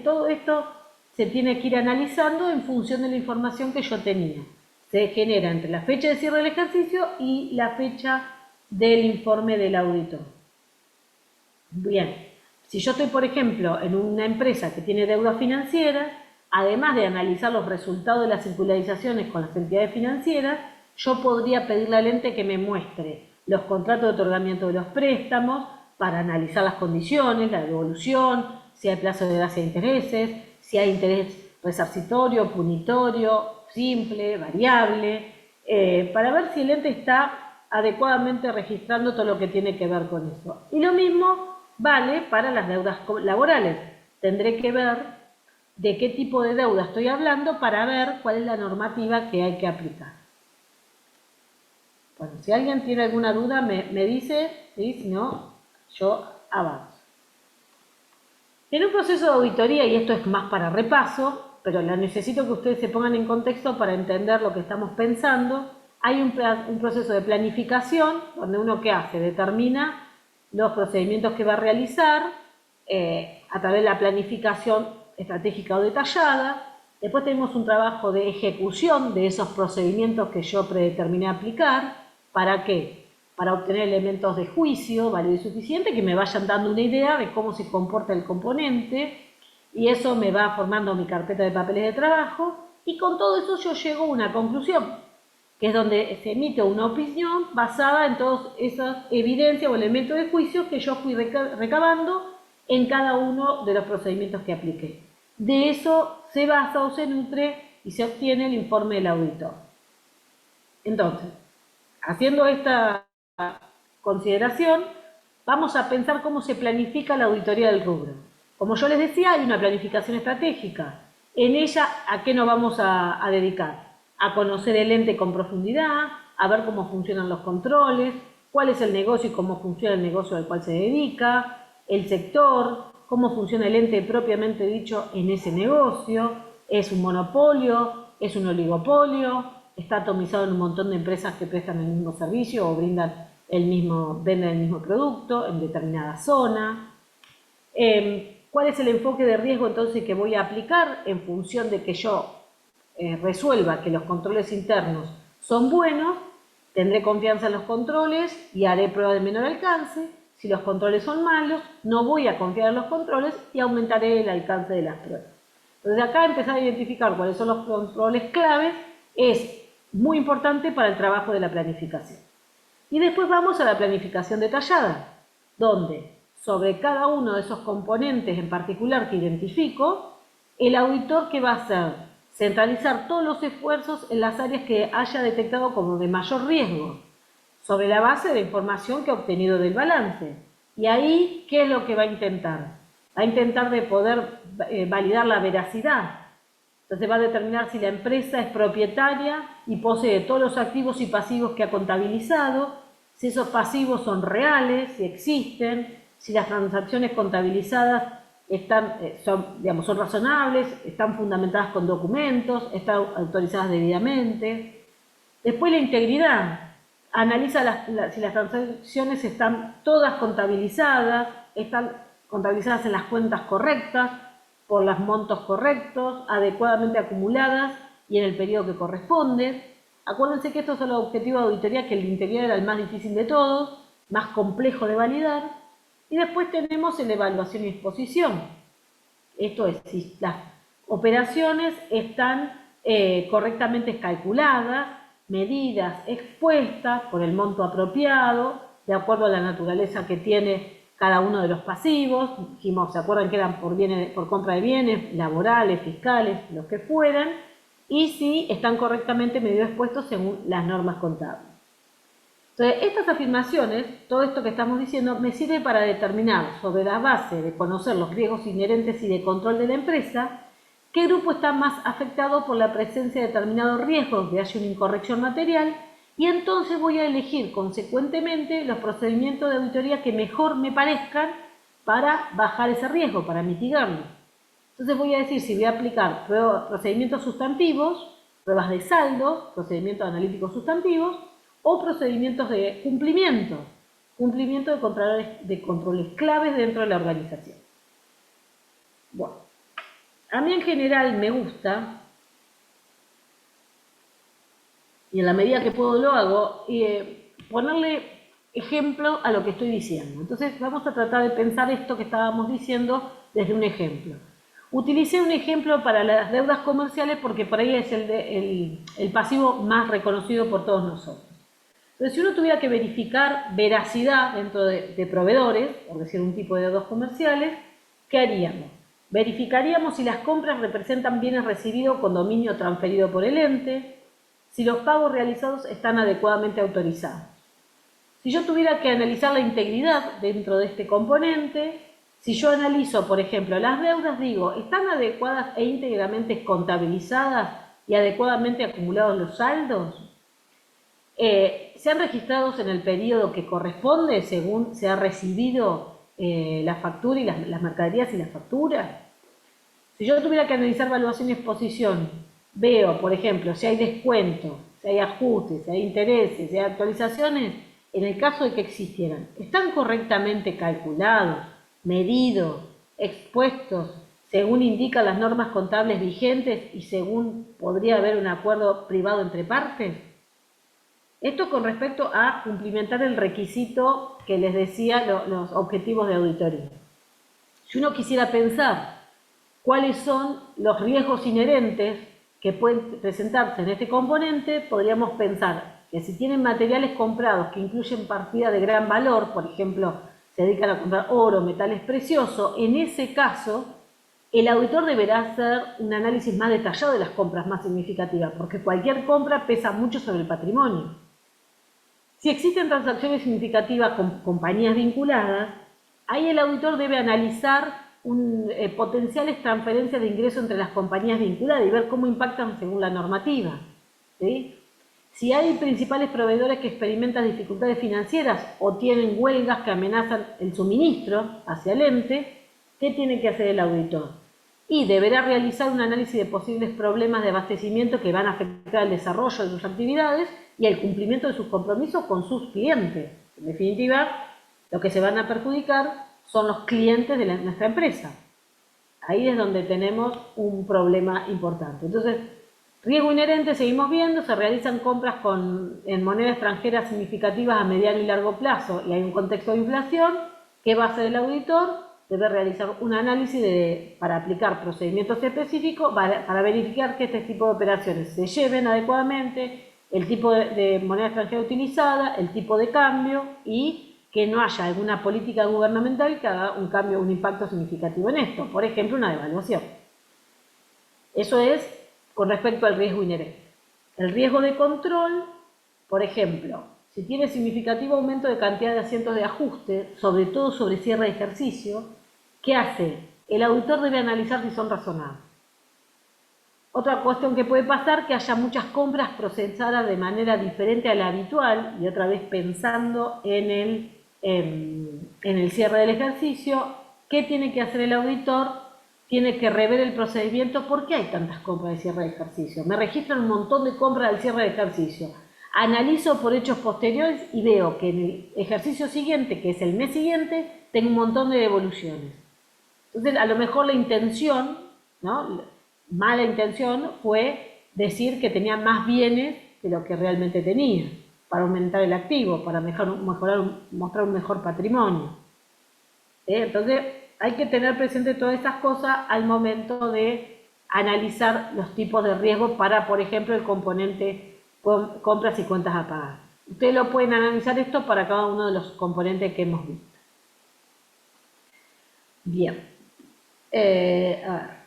Todo esto se tiene que ir analizando en función de la información que yo tenía. Se genera entre la fecha de cierre del ejercicio y la fecha del informe del auditor. Bien, si yo estoy, por ejemplo, en una empresa que tiene deuda financiera, además de analizar los resultados de las circularizaciones con las entidades financieras, yo podría pedirle al ente que me muestre los contratos de otorgamiento de los préstamos para analizar las condiciones, la devolución, si hay plazo de gracia de intereses, si hay interés resarcitorio, punitorio, simple, variable, para ver si el ente está adecuadamente registrando todo lo que tiene que ver con eso. Y lo mismo vale para las deudas laborales. Tendré que ver de qué tipo de deuda estoy hablando para ver cuál es la normativa que hay que aplicar. Bueno, si alguien tiene alguna duda me dice, ¿sí? Si no, yo avanzo. En un proceso de auditoría, y esto es más para repaso, pero necesito que ustedes se pongan en contexto para entender lo que estamos pensando, hay un proceso de planificación donde uno ¿qué hace? Determina los procedimientos que va a realizar a través de la planificación estratégica o detallada. Después tenemos un trabajo de ejecución de esos procedimientos que yo predeterminé aplicar. ¿Para qué? Para obtener elementos de juicio válido y suficiente que me vayan dando una idea de cómo se comporta el componente, y eso me va formando mi carpeta de papeles de trabajo, y con todo eso yo llego a una conclusión, que es donde se emite una opinión basada en todas esas evidencias o elementos de juicio que yo fui recabando en cada uno de los procedimientos que apliqué. De eso se basa o se nutre y se obtiene el informe del auditor. Entonces, haciendo esta consideración, vamos a pensar cómo se planifica la auditoría del rubro. Como yo les decía, hay una planificación estratégica. En ella, ¿a qué nos vamos a dedicar? A conocer el ente con profundidad, a ver cómo funcionan los controles, cuál es el negocio y cómo funciona el negocio al cual se dedica, el sector, cómo funciona el ente propiamente dicho en ese negocio, es un monopolio, es un oligopolio, está atomizado en un montón de empresas que prestan el mismo servicio o venden el mismo producto en determinada zona. ¿Cuál es el enfoque de riesgo entonces que voy a aplicar en función de que yo resuelva que los controles internos son buenos? Tendré confianza en los controles y haré pruebas de menor alcance. Si los controles son malos, no voy a confiar en los controles y aumentaré el alcance de las pruebas. Entonces acá empezar a identificar cuáles son los controles claves es muy importante para el trabajo de la planificación. Y después vamos a la planificación detallada, donde sobre cada uno de esos componentes en particular que identifico, el auditor ¿qué va a hacer? Centralizar todos los esfuerzos en las áreas que haya detectado como de mayor riesgo, sobre la base de la información que ha obtenido del balance. Y ahí, ¿qué es lo que va a intentar? Va a intentar de poder validar la veracidad. Entonces va a determinar si la empresa es propietaria y posee todos los activos y pasivos que ha contabilizado, si esos pasivos son reales, si existen, si las transacciones contabilizadas son razonables, están fundamentadas con documentos, están autorizadas debidamente. Después la integridad. Analiza si las transacciones están todas contabilizadas, están contabilizadas en las cuentas correctas, por los montos correctos, adecuadamente acumuladas y en el periodo que corresponde. Acuérdense que estos son los objetivos de auditoría, que el interior era el más difícil de todos, más complejo de validar. Y después tenemos la evaluación y exposición. Esto es, si las operaciones están correctamente calculadas, medidas, expuestas por el monto apropiado, de acuerdo a la naturaleza que tiene cada uno de los pasivos. Dijimos, ¿se acuerdan que eran por compra de bienes, laborales, fiscales, los que fueran? Y si están correctamente medidos expuestos según las normas contables. Entonces, estas afirmaciones, todo esto que estamos diciendo, me sirve para determinar, sobre la base de conocer los riesgos inherentes y de control de la empresa, qué grupo está más afectado por la presencia de determinados riesgos de haya una incorrección material, y entonces voy a elegir consecuentemente los procedimientos de auditoría que mejor me parezcan para bajar ese riesgo, para mitigarlo. Entonces voy a decir si voy a aplicar procedimientos sustantivos, pruebas de saldos, procedimientos analíticos sustantivos, o procedimientos de cumplimiento, cumplimiento de controles claves dentro de la organización. Bueno, a mí en general me gusta, y en la medida que puedo lo hago, ponerle ejemplo a lo que estoy diciendo. Entonces vamos a tratar de pensar esto que estábamos diciendo desde un ejemplo. Utilicé un ejemplo para las deudas comerciales porque por ahí es el pasivo más reconocido por todos nosotros. Entonces, si uno tuviera que verificar veracidad dentro de proveedores, por decir un tipo de deudas comerciales, ¿qué haríamos? Verificaríamos si las compras representan bienes recibidos con dominio transferido por el ente, si los pagos realizados están adecuadamente autorizados. Si yo tuviera que analizar la integridad dentro de este componente, si yo analizo, por ejemplo, las deudas, digo, ¿están adecuadas e íntegramente contabilizadas y adecuadamente acumulados los saldos? ¿Se han registrado en el periodo que corresponde según se ha recibido la factura y las mercaderías y las facturas? Si yo tuviera que analizar valuación y exposición, veo, por ejemplo, si hay descuentos, si hay ajustes, si hay intereses, si hay actualizaciones, en el caso de que existieran, ¿están correctamente calculados, medidos, expuestos, según indican las normas contables vigentes y según podría haber un acuerdo privado entre partes? Esto con respecto a cumplimentar el requisito que les decía, los objetivos de auditoría. Si uno quisiera pensar cuáles son los riesgos inherentes que pueden presentarse en este componente, podríamos pensar que si tienen materiales comprados que incluyen partidas de gran valor, por ejemplo, se dedican a comprar oro, metales preciosos, en ese caso, el auditor deberá hacer un análisis más detallado de las compras más significativas, porque cualquier compra pesa mucho sobre el patrimonio. Si existen transacciones significativas con compañías vinculadas, ahí el auditor debe analizar potenciales transferencias de ingresos entre las compañías vinculadas y ver cómo impactan según la normativa, ¿sí? Si hay principales proveedores que experimentan dificultades financieras o tienen huelgas que amenazan el suministro hacia el ente, ¿qué tiene que hacer el auditor? Y deberá realizar un análisis de posibles problemas de abastecimiento que van a afectar el desarrollo de sus actividades y el cumplimiento de sus compromisos con sus clientes. En definitiva, lo que se van a perjudicar son los clientes de nuestra empresa. Ahí es donde tenemos un problema importante. Entonces, riesgo inherente, seguimos viendo, se realizan compras en moneda extranjera significativas a mediano y largo plazo y hay un contexto de inflación. ¿Qué va a hacer el auditor? Debe realizar un análisis para aplicar procedimientos específicos para verificar que este tipo de operaciones se lleven adecuadamente, el tipo de moneda extranjera utilizada, el tipo de cambio y que no haya alguna política gubernamental que haga un impacto significativo en esto, por ejemplo, una devaluación. Eso es con respecto al riesgo inherente. El riesgo de control, por ejemplo, si tiene significativo aumento de cantidad de asientos de ajuste, sobre todo sobre cierre de ejercicio, ¿qué hace? El auditor debe analizar si son razonables. Otra cuestión que puede pasar, que haya muchas compras procesadas de manera diferente a la habitual, y otra vez pensando en el cierre del ejercicio, ¿qué tiene que hacer el auditor? Tiene que rever el procedimiento. ¿Por qué hay tantas compras de cierre de ejercicio? Me registran un montón de compras del cierre de ejercicio. Analizo por hechos posteriores y veo que en el ejercicio siguiente, que es el mes siguiente, tengo un montón de devoluciones. Entonces, a lo mejor la intención, ¿no? Mala intención fue decir que tenía más bienes de lo que realmente tenía, para aumentar el activo, para mostrar un mejor patrimonio. Entonces, hay que tener presente todas estas cosas al momento de analizar los tipos de riesgo para, por ejemplo, el componente compras y cuentas a pagar. Ustedes lo pueden analizar esto para cada uno de los componentes que hemos visto. Bien. A ver.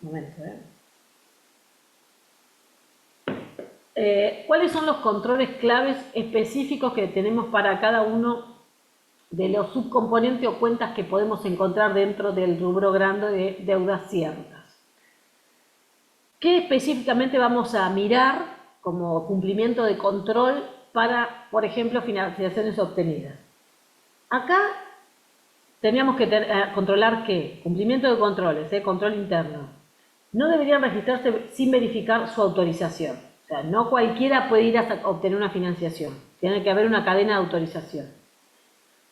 Un momento, ¿cuáles son los controles claves específicos que tenemos para cada uno de los subcomponentes o cuentas que podemos encontrar dentro del rubro grande de deudas ciertas? ¿Qué específicamente vamos a mirar como cumplimiento de control para, por ejemplo, financiaciones obtenidas? Acá teníamos que controlar ¿qué? Cumplimiento de controles, control interno. No deberían registrarse sin verificar su autorización. O sea, no cualquiera puede ir a obtener una financiación. Tiene que haber una cadena de autorización.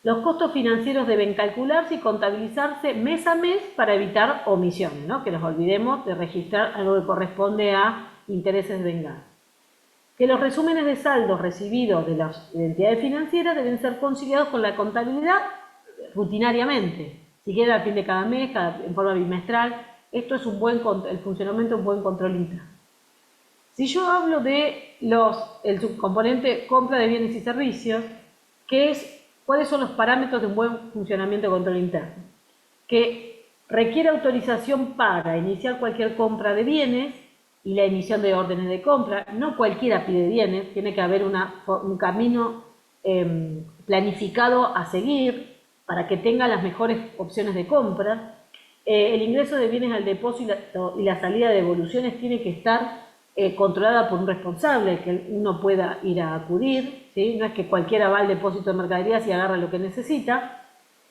Los costos financieros deben calcularse y contabilizarse mes a mes para evitar omisiones, ¿no? Que nos olvidemos de registrar algo que corresponde a intereses de venganza. Que los resúmenes de saldos recibidos de las entidades financieras deben ser conciliados con la contabilidad rutinariamente, siquiera al fin de cada mes, en forma bimestral. Esto es el funcionamiento de un buen control interno. Si yo hablo de el subcomponente compra de bienes y servicios, ¿cuáles son los parámetros de un buen funcionamiento de control interno? Que requiere autorización para iniciar cualquier compra de bienes y la emisión de órdenes de compra. No cualquiera pide bienes, tiene que haber un camino planificado a seguir para que tenga las mejores opciones de compra. El ingreso de bienes al depósito y la salida de devoluciones tiene que estar controlada por un responsable, que uno pueda ir a acudir, ¿sí? No es que cualquiera va al depósito de mercaderías y agarra lo que necesita.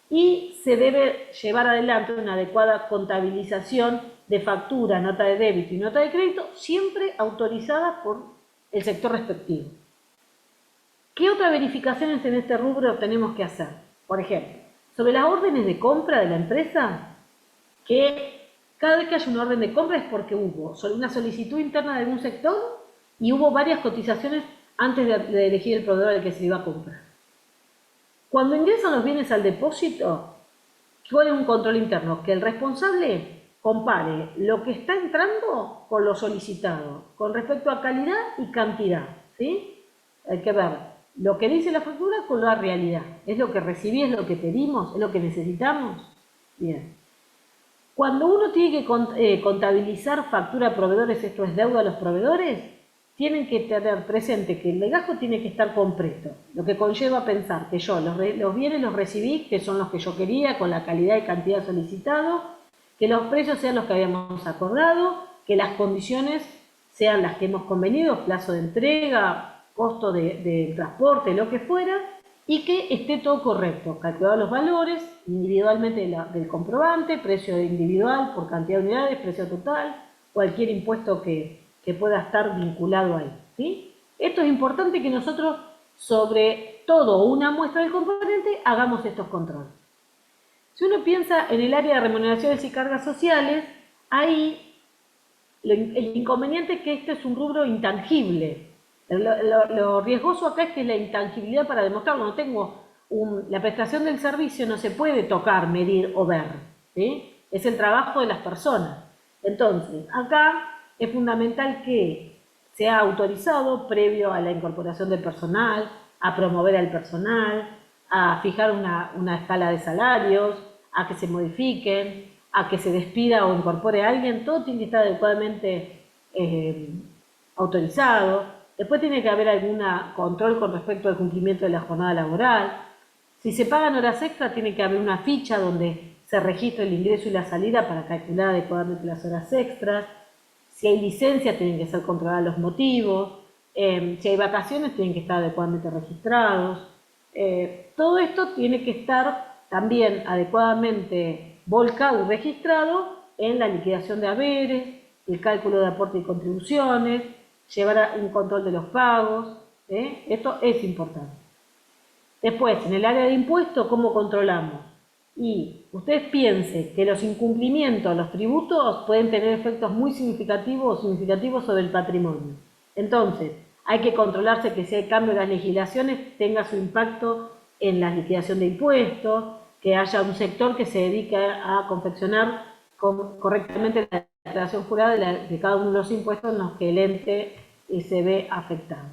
Y se debe llevar adelante una adecuada contabilización de factura, nota de débito y nota de crédito, siempre autorizada por el sector respectivo. ¿Qué otras verificaciones en este rubro tenemos que hacer? Por ejemplo, sobre las órdenes de compra de la empresa, que cada vez que haya una orden de compra es porque hubo una solicitud interna de algún sector y hubo varias cotizaciones antes de elegir el proveedor al que se iba a comprar. Cuando ingresan los bienes al depósito, ¿cuál es un control interno? Que el responsable compare lo que está entrando con lo solicitado, con respecto a calidad y cantidad, ¿sí? Hay que ver lo que dice la factura con la realidad. ¿Es lo que recibí, es lo que pedimos, es lo que necesitamos? Bien. Cuando uno tiene que contabilizar factura a proveedores, esto es deuda a los proveedores, tienen que tener presente que el legajo tiene que estar completo, lo que conlleva pensar que yo los bienes los recibí, que son los que yo quería, con la calidad y cantidad solicitado, que los precios sean los que habíamos acordado, que las condiciones sean las que hemos convenido, plazo de entrega, costo de transporte, lo que fuera, y que esté todo correcto, calculados los valores individualmente del comprobante, precio individual por cantidad de unidades, precio total, cualquier impuesto que pueda estar vinculado ahí, ¿sí? Esto es importante que nosotros, sobre todo una muestra del componente, hagamos estos controles. Si uno piensa en el área de remuneraciones y cargas sociales, ahí el inconveniente es que este es un rubro intangible. Lo riesgoso acá es que la intangibilidad para demostrarlo, no tengo la prestación del servicio no se puede tocar, medir o ver, ¿sí? Es el trabajo de las personas. Entonces, acá es fundamental que sea autorizado previo a la incorporación del personal, a promover al personal, a fijar una escala de salarios, a que se modifiquen, a que se despida o incorpore a alguien, todo tiene que estar adecuadamente autorizado. Después tiene que haber algún control con respecto al cumplimiento de la jornada laboral. Si se pagan horas extras, tiene que haber una ficha donde se registre el ingreso y la salida para calcular adecuadamente las horas extras. Si hay licencia, tienen que ser controlados los motivos. Si hay vacaciones, tienen que estar adecuadamente registrados. Todo esto tiene que estar también adecuadamente volcado y registrado en la liquidación de haberes, el cálculo de aporte y contribuciones, llevar un control de los pagos. Esto es importante. Después, en el área de impuestos, ¿cómo controlamos? Y ustedes piensen que los incumplimientos, los tributos, pueden tener efectos muy significativos sobre el patrimonio. Entonces, hay que controlarse que si hay cambio en las legislaciones tenga su impacto en la liquidación de impuestos, que haya un sector que se dedique a confeccionar correctamente la declaración jurada de cada uno de los impuestos en los que el ente se ve afectado.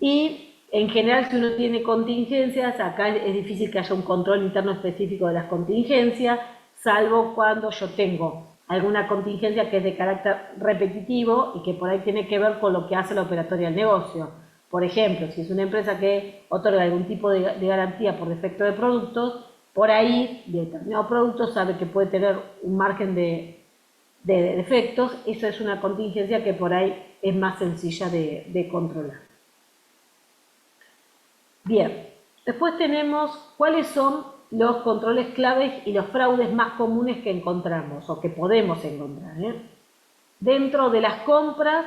Y en general, si uno tiene contingencias, acá es difícil que haya un control interno específico de las contingencias, salvo cuando yo tengo alguna contingencia que es de carácter repetitivo y que por ahí tiene que ver con lo que hace la operatoria del negocio. Por ejemplo, si es una empresa que otorga algún tipo de garantía por defecto de productos, por ahí, de determinados productos, sabe que puede tener un margen de defectos. Eso es una contingencia que por ahí es más sencilla de controlar. Bien, después tenemos cuáles son los controles claves y los fraudes más comunes que encontramos o que podemos encontrar. Dentro de las compras,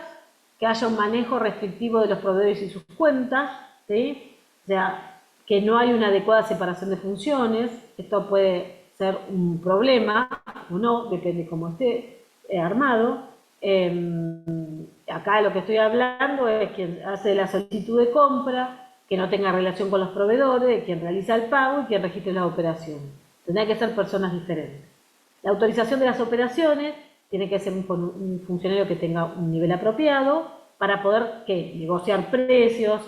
que haya un manejo restrictivo de los proveedores y sus cuentas, ¿sí? O sea, que no hay una adecuada separación de funciones. Esto puede ser un problema o no, depende cómo esté armado. Acá lo que estoy hablando es quien hace la solicitud de compra, que no tenga relación con los proveedores, quien realiza el pago y quien registre las operaciones. Tendrán que ser personas diferentes. La autorización de las operaciones tiene que ser un funcionario que tenga un nivel apropiado para poder negociar precios,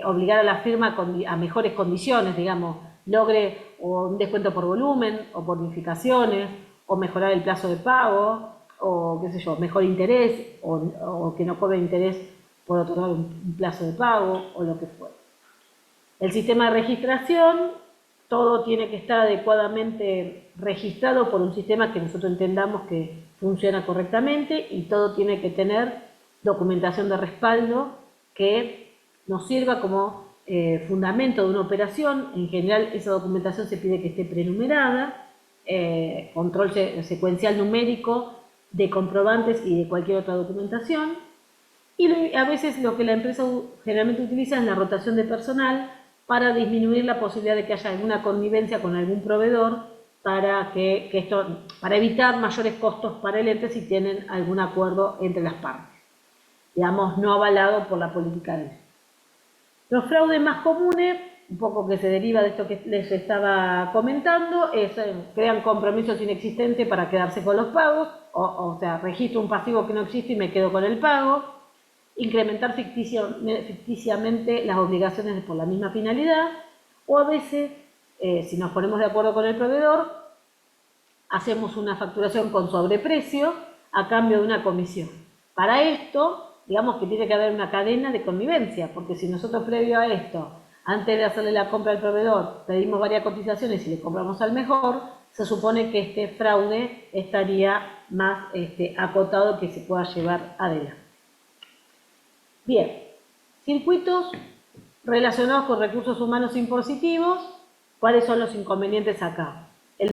obligar a la firma a mejores condiciones, digamos, logre o un descuento por volumen o por bonificaciones, o mejorar el plazo de pago, o qué sé yo, mejor interés, o que no cobre interés por otorgar un plazo de pago, o lo que fuera. El sistema de registración, todo tiene que estar adecuadamente registrado por un sistema que nosotros entendamos que funciona correctamente, y todo tiene que tener documentación de respaldo que nos sirva como fundamento de una operación. En general, esa documentación se pide que esté prenumerada, control secuencial numérico de comprobantes y de cualquier otra documentación. Y a veces lo que la empresa generalmente utiliza es la rotación de personal para disminuir la posibilidad de que haya alguna connivencia con algún proveedor para evitar mayores costos para el ente si tienen algún acuerdo entre las partes, digamos, no avalado por la política de él. Los fraudes más comunes, un poco que se deriva de esto que les estaba comentando, crean compromisos inexistentes para quedarse con los pagos, o sea, registro un pasivo que no existe y me quedo con el pago. Incrementar ficticiamente las obligaciones por la misma finalidad, o a veces, si nos ponemos de acuerdo con el proveedor, hacemos una facturación con sobreprecio a cambio de una comisión. Para esto, digamos que tiene que haber una cadena de connivencia, porque si nosotros previo a esto, antes de hacerle la compra al proveedor, pedimos varias cotizaciones y le compramos al mejor, se supone que este fraude estaría más acotado, que se pueda llevar adelante. Bien, circuitos relacionados con recursos humanos impositivos. ¿Cuáles son los inconvenientes acá? El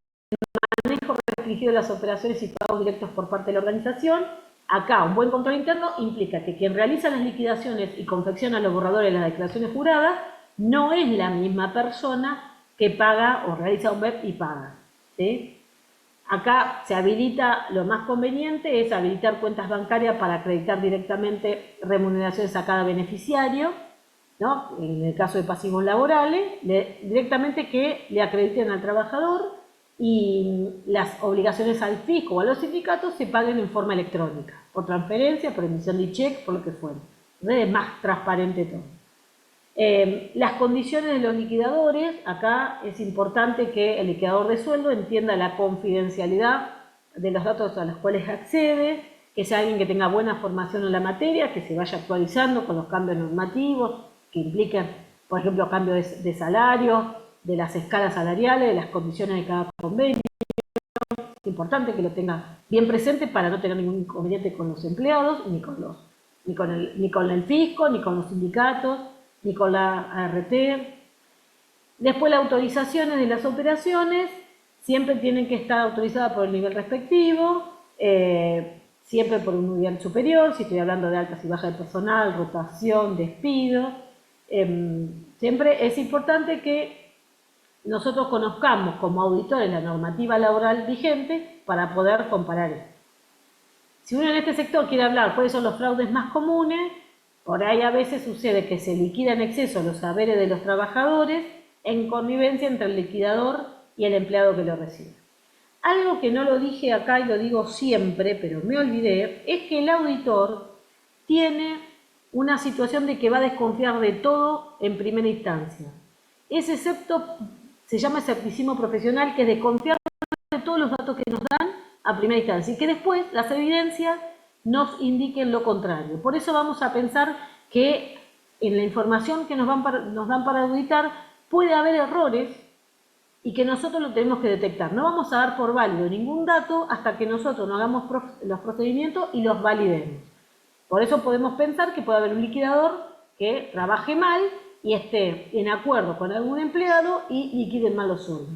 manejo restringido de las operaciones y pagos directos por parte de la organización. Acá, un buen control interno implica que quien realiza las liquidaciones y confecciona los borradores de las declaraciones juradas no es la misma persona que paga o realiza un web y paga, ¿sí? Acá se habilita, lo más conveniente es habilitar cuentas bancarias para acreditar directamente remuneraciones a cada beneficiario, ¿no? En el caso de pasivos laborales, directamente que le acrediten al trabajador, y las obligaciones al fisco o a los sindicatos se paguen en forma electrónica, por transferencia, por emisión de cheque, por lo que fuera. Entonces es más transparente todo. Las condiciones de los liquidadores, acá es importante que el liquidador de sueldo entienda la confidencialidad de los datos a los cuales accede, que sea alguien que tenga buena formación en la materia, que se vaya actualizando con los cambios normativos que implican, por ejemplo, cambios de salario, de las escalas salariales, de las condiciones de cada convenio. Es importante que lo tenga bien presente para no tener ningún inconveniente con los empleados, ni con el fisco, ni con los sindicatos, ni con la ART. Después, las autorizaciones de las operaciones siempre tienen que estar autorizadas por el nivel respectivo, siempre por un nivel superior, si estoy hablando de altas y bajas de personal, rotación, despido. Siempre es importante que nosotros conozcamos como auditores la normativa laboral vigente para poder comparar esto. Si uno en este sector quiere hablar cuáles son los fraudes más comunes, por ahí a veces sucede que se liquida en exceso los saberes de los trabajadores en connivencia entre el liquidador y el empleado que lo recibe. Algo que no lo dije acá y lo digo siempre, pero me olvidé, es que el auditor tiene una situación de que va a desconfiar de todo en primera instancia. Ese excepto se llama escepticismo profesional, que es desconfiar de todos los datos que nos dan a primera instancia y que después las evidencias nos indiquen lo contrario. Por eso vamos a pensar que en la información que nos dan para auditar puede haber errores y que nosotros lo tenemos que detectar. No vamos a dar por válido ningún dato hasta que nosotros no hagamos los procedimientos y los validemos. Por eso podemos pensar que puede haber un liquidador que trabaje mal y esté en acuerdo con algún empleado y liquiden mal los sueldos.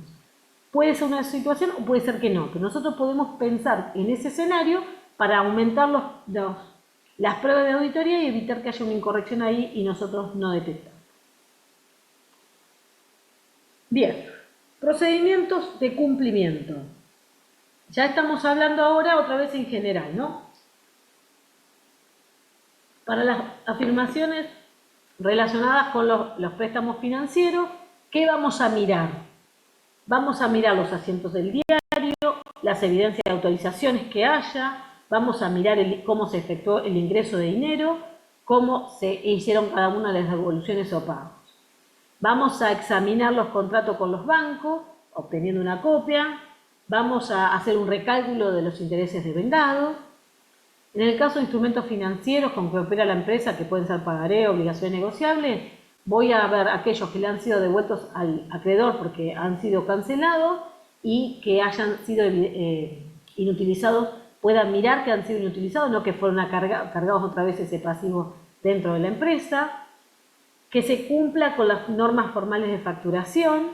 Puede ser una situación o puede ser que no, pero nosotros podemos pensar en ese escenario para aumentar las pruebas de auditoría y evitar que haya una incorrección ahí y nosotros no detectamos. Bien, procedimientos de cumplimiento. Ya estamos hablando ahora otra vez en general, ¿no? Para las afirmaciones relacionadas con los préstamos financieros, ¿qué vamos a mirar? Vamos a mirar los asientos del diario, las evidencias de autorizaciones que haya, vamos a mirar cómo se efectuó el ingreso de dinero, cómo se hicieron cada una de las devoluciones o pagos. Vamos a examinar los contratos con los bancos, obteniendo una copia. Vamos a hacer un recálculo de los intereses devengados. En el caso de instrumentos financieros con que opera la empresa, que pueden ser pagaré, obligaciones negociables, voy a ver aquellos que le han sido devueltos al acreedor porque han sido cancelados y que hayan sido inutilizados, puedan mirar que han sido inutilizados, no que fueron cargados otra vez ese pasivo dentro de la empresa, que se cumpla con las normas formales de facturación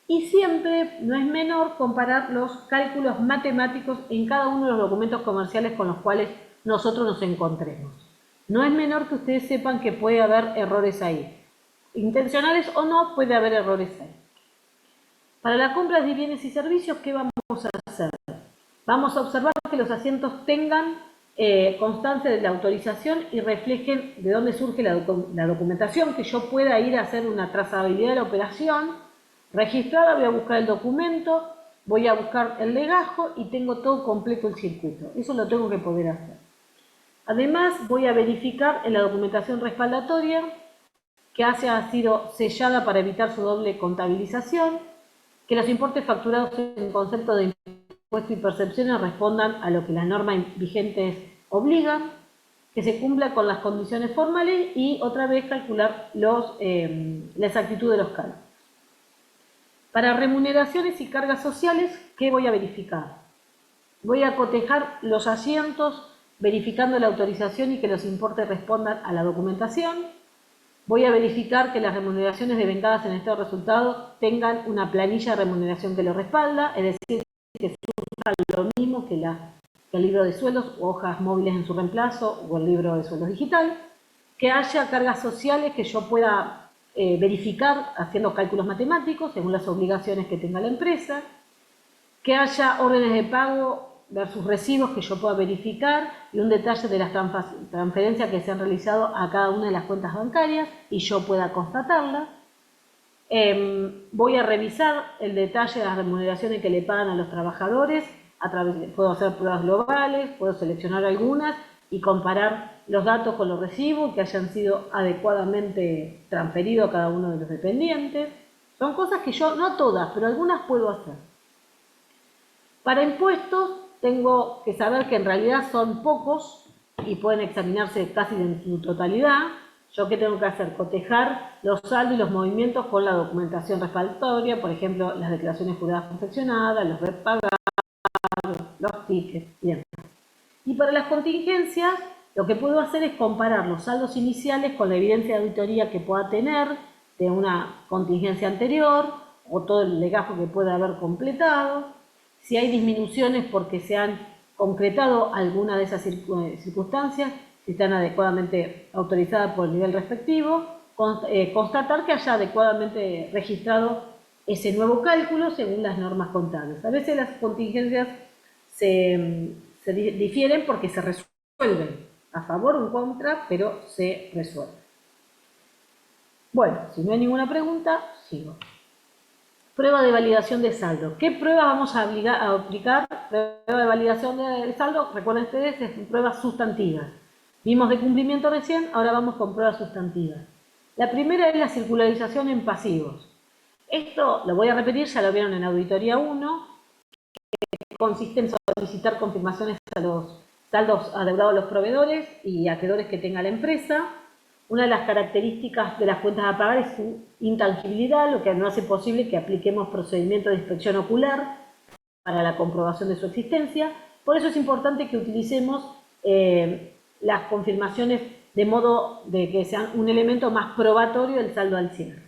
y siempre, no es menor, comparar los cálculos matemáticos en cada uno de los documentos comerciales con los cuales nosotros nos encontremos. No es menor que ustedes sepan que puede haber errores ahí. Intencionales o no, puede haber errores ahí. Para la compra de bienes y servicios, ¿qué vamos a hacer? Vamos a observar que los asientos tengan constancia de la autorización y reflejen de dónde surge la documentación, que yo pueda ir a hacer una trazabilidad de la operación, registrada, voy a buscar el documento, voy a buscar el legajo y tengo todo completo el circuito. Eso lo tengo que poder hacer. Además, voy a verificar en la documentación respaldatoria que haya sido sellada para evitar su doble contabilización, que los importes facturados en concepto de impuesto y percepciones respondan a lo que las normas vigentes obligan, que se cumpla con las condiciones formales y otra vez calcular la exactitud de los cálculos. Para remuneraciones y cargas sociales, ¿qué voy a verificar? Voy a cotejar los asientos verificando la autorización y que los importes respondan a la documentación. Voy a verificar que las remuneraciones devengadas en estado de resultado tengan una planilla de remuneración que lo respalda, es decir, que surja lo mismo que el libro de sueldos o hojas móviles en su reemplazo o el libro de sueldos digital, que haya cargas sociales que yo pueda verificar haciendo cálculos matemáticos según las obligaciones que tenga la empresa, que haya órdenes de pago versus recibos que yo pueda verificar y un detalle de las transferencias que se han realizado a cada una de las cuentas bancarias y yo pueda constatarlas. Voy a revisar el detalle de las remuneraciones que le pagan a los trabajadores, puedo hacer pruebas globales, puedo seleccionar algunas y comparar los datos con los recibos que hayan sido adecuadamente transferidos a cada uno de los dependientes. Son cosas que yo, no todas, pero algunas puedo hacer. Para impuestos tengo que saber que en realidad son pocos y pueden examinarse casi en su totalidad. ¿Yo qué tengo que hacer? Cotejar los saldos y los movimientos con la documentación respaldatoria, por ejemplo, las declaraciones juradas confeccionadas, los REP pagados, los tickets y demás. Y para las contingencias, lo que puedo hacer es comparar los saldos iniciales con la evidencia de auditoría que pueda tener de una contingencia anterior o todo el legajo que pueda haber completado. Si hay disminuciones porque se han concretado alguna de esas circunstancias, si están adecuadamente autorizadas por el nivel respectivo, constatar que haya adecuadamente registrado ese nuevo cálculo según las normas contables. A veces las contingencias se difieren porque se resuelven a favor o en contra, pero se resuelven. Bueno, si no hay ninguna pregunta, sigo. Prueba de validación de saldo. ¿Qué prueba vamos a aplicar? Prueba de validación de saldo, recuerden ustedes, es pruebas sustantivas. Vimos de cumplimiento recién, ahora vamos con pruebas sustantivas. La primera es la circularización en pasivos. Esto lo voy a repetir, ya lo vieron en Auditoría 1, que consiste en solicitar confirmaciones a los saldos adeudados a los proveedores y acreedores que tenga la empresa. Una de las características de las cuentas a pagar es su intangibilidad, lo que no hace posible que apliquemos procedimientos de inspección ocular para la comprobación de su existencia. Por eso es importante que utilicemos las confirmaciones de modo de que sean un elemento más probatorio del saldo al cierre.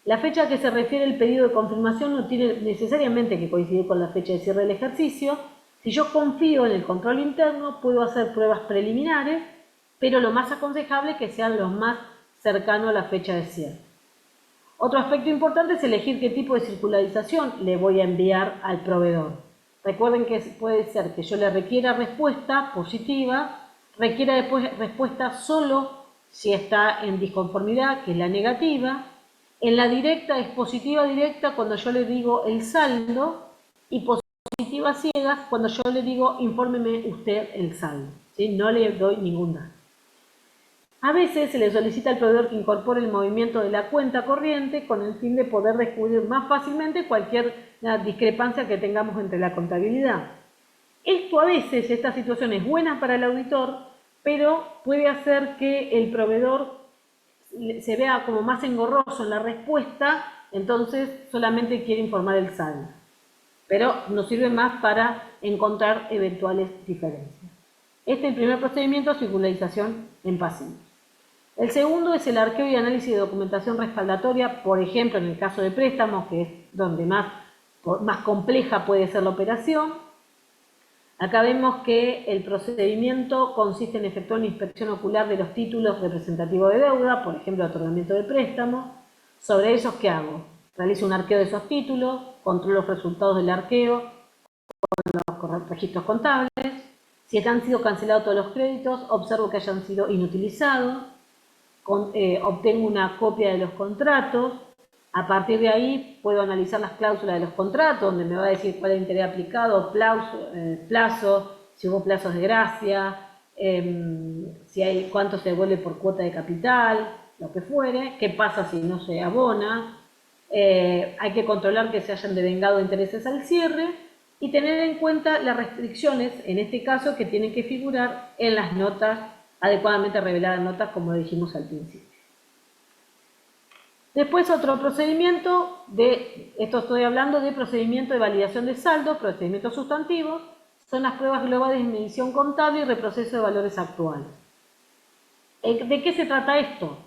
La fecha a que se refiere el pedido de confirmación no tiene necesariamente que coincidir con la fecha de cierre del ejercicio. Si yo confío en el control interno, puedo hacer pruebas preliminares, pero lo más aconsejable es que sean los más cercanos a la fecha de cierre. Otro aspecto importante es elegir qué tipo de circularización le voy a enviar al proveedor. Recuerden que puede ser que yo le requiera respuesta positiva, requiera después respuesta solo si está en disconformidad, que es la negativa. En la directa es positiva directa cuando yo le digo el saldo y positiva ciegas cuando yo le digo infórmeme usted el saldo. ¿Sí? No le doy ningún dato. A veces se le solicita al proveedor que incorpore el movimiento de la cuenta corriente con el fin de poder descubrir más fácilmente cualquier discrepancia que tengamos entre la contabilidad. Esto a veces, esta situación es buena para el auditor, pero puede hacer que el proveedor se vea como más engorroso en la respuesta, entonces solamente quiere informar el saldo. Pero nos sirve más para encontrar eventuales diferencias. Este es el primer procedimiento, circularización en pasivos. El segundo es el arqueo y análisis de documentación respaldatoria, por ejemplo, en el caso de préstamos, que es donde más compleja puede ser la operación. Acá vemos que el procedimiento consiste en efectuar una inspección ocular de los títulos representativos de deuda, por ejemplo, otorgamiento de préstamo. Sobre ellos, ¿qué hago? Realizo un arqueo de esos títulos, controlo los resultados del arqueo con los registros contables. Si han sido cancelados todos los créditos, observo que hayan sido inutilizados. Obtengo una copia de los contratos. A partir de ahí puedo analizar las cláusulas de los contratos, donde me va a decir cuál es el interés aplicado, plazo, si hubo plazos de gracia, cuánto se devuelve por cuota de capital, lo que fuere, qué pasa si no se abona. Hay que controlar que se hayan devengado intereses al cierre y tener en cuenta las restricciones, en este caso, que tienen que figurar en las notas, adecuadamente reveladas notas, como dijimos al principio. Después otro procedimiento, esto estoy hablando de procedimiento de validación de saldo, procedimientos sustantivos, son las pruebas globales de medición contable y reproceso de valores actuales. ¿De qué se trata esto?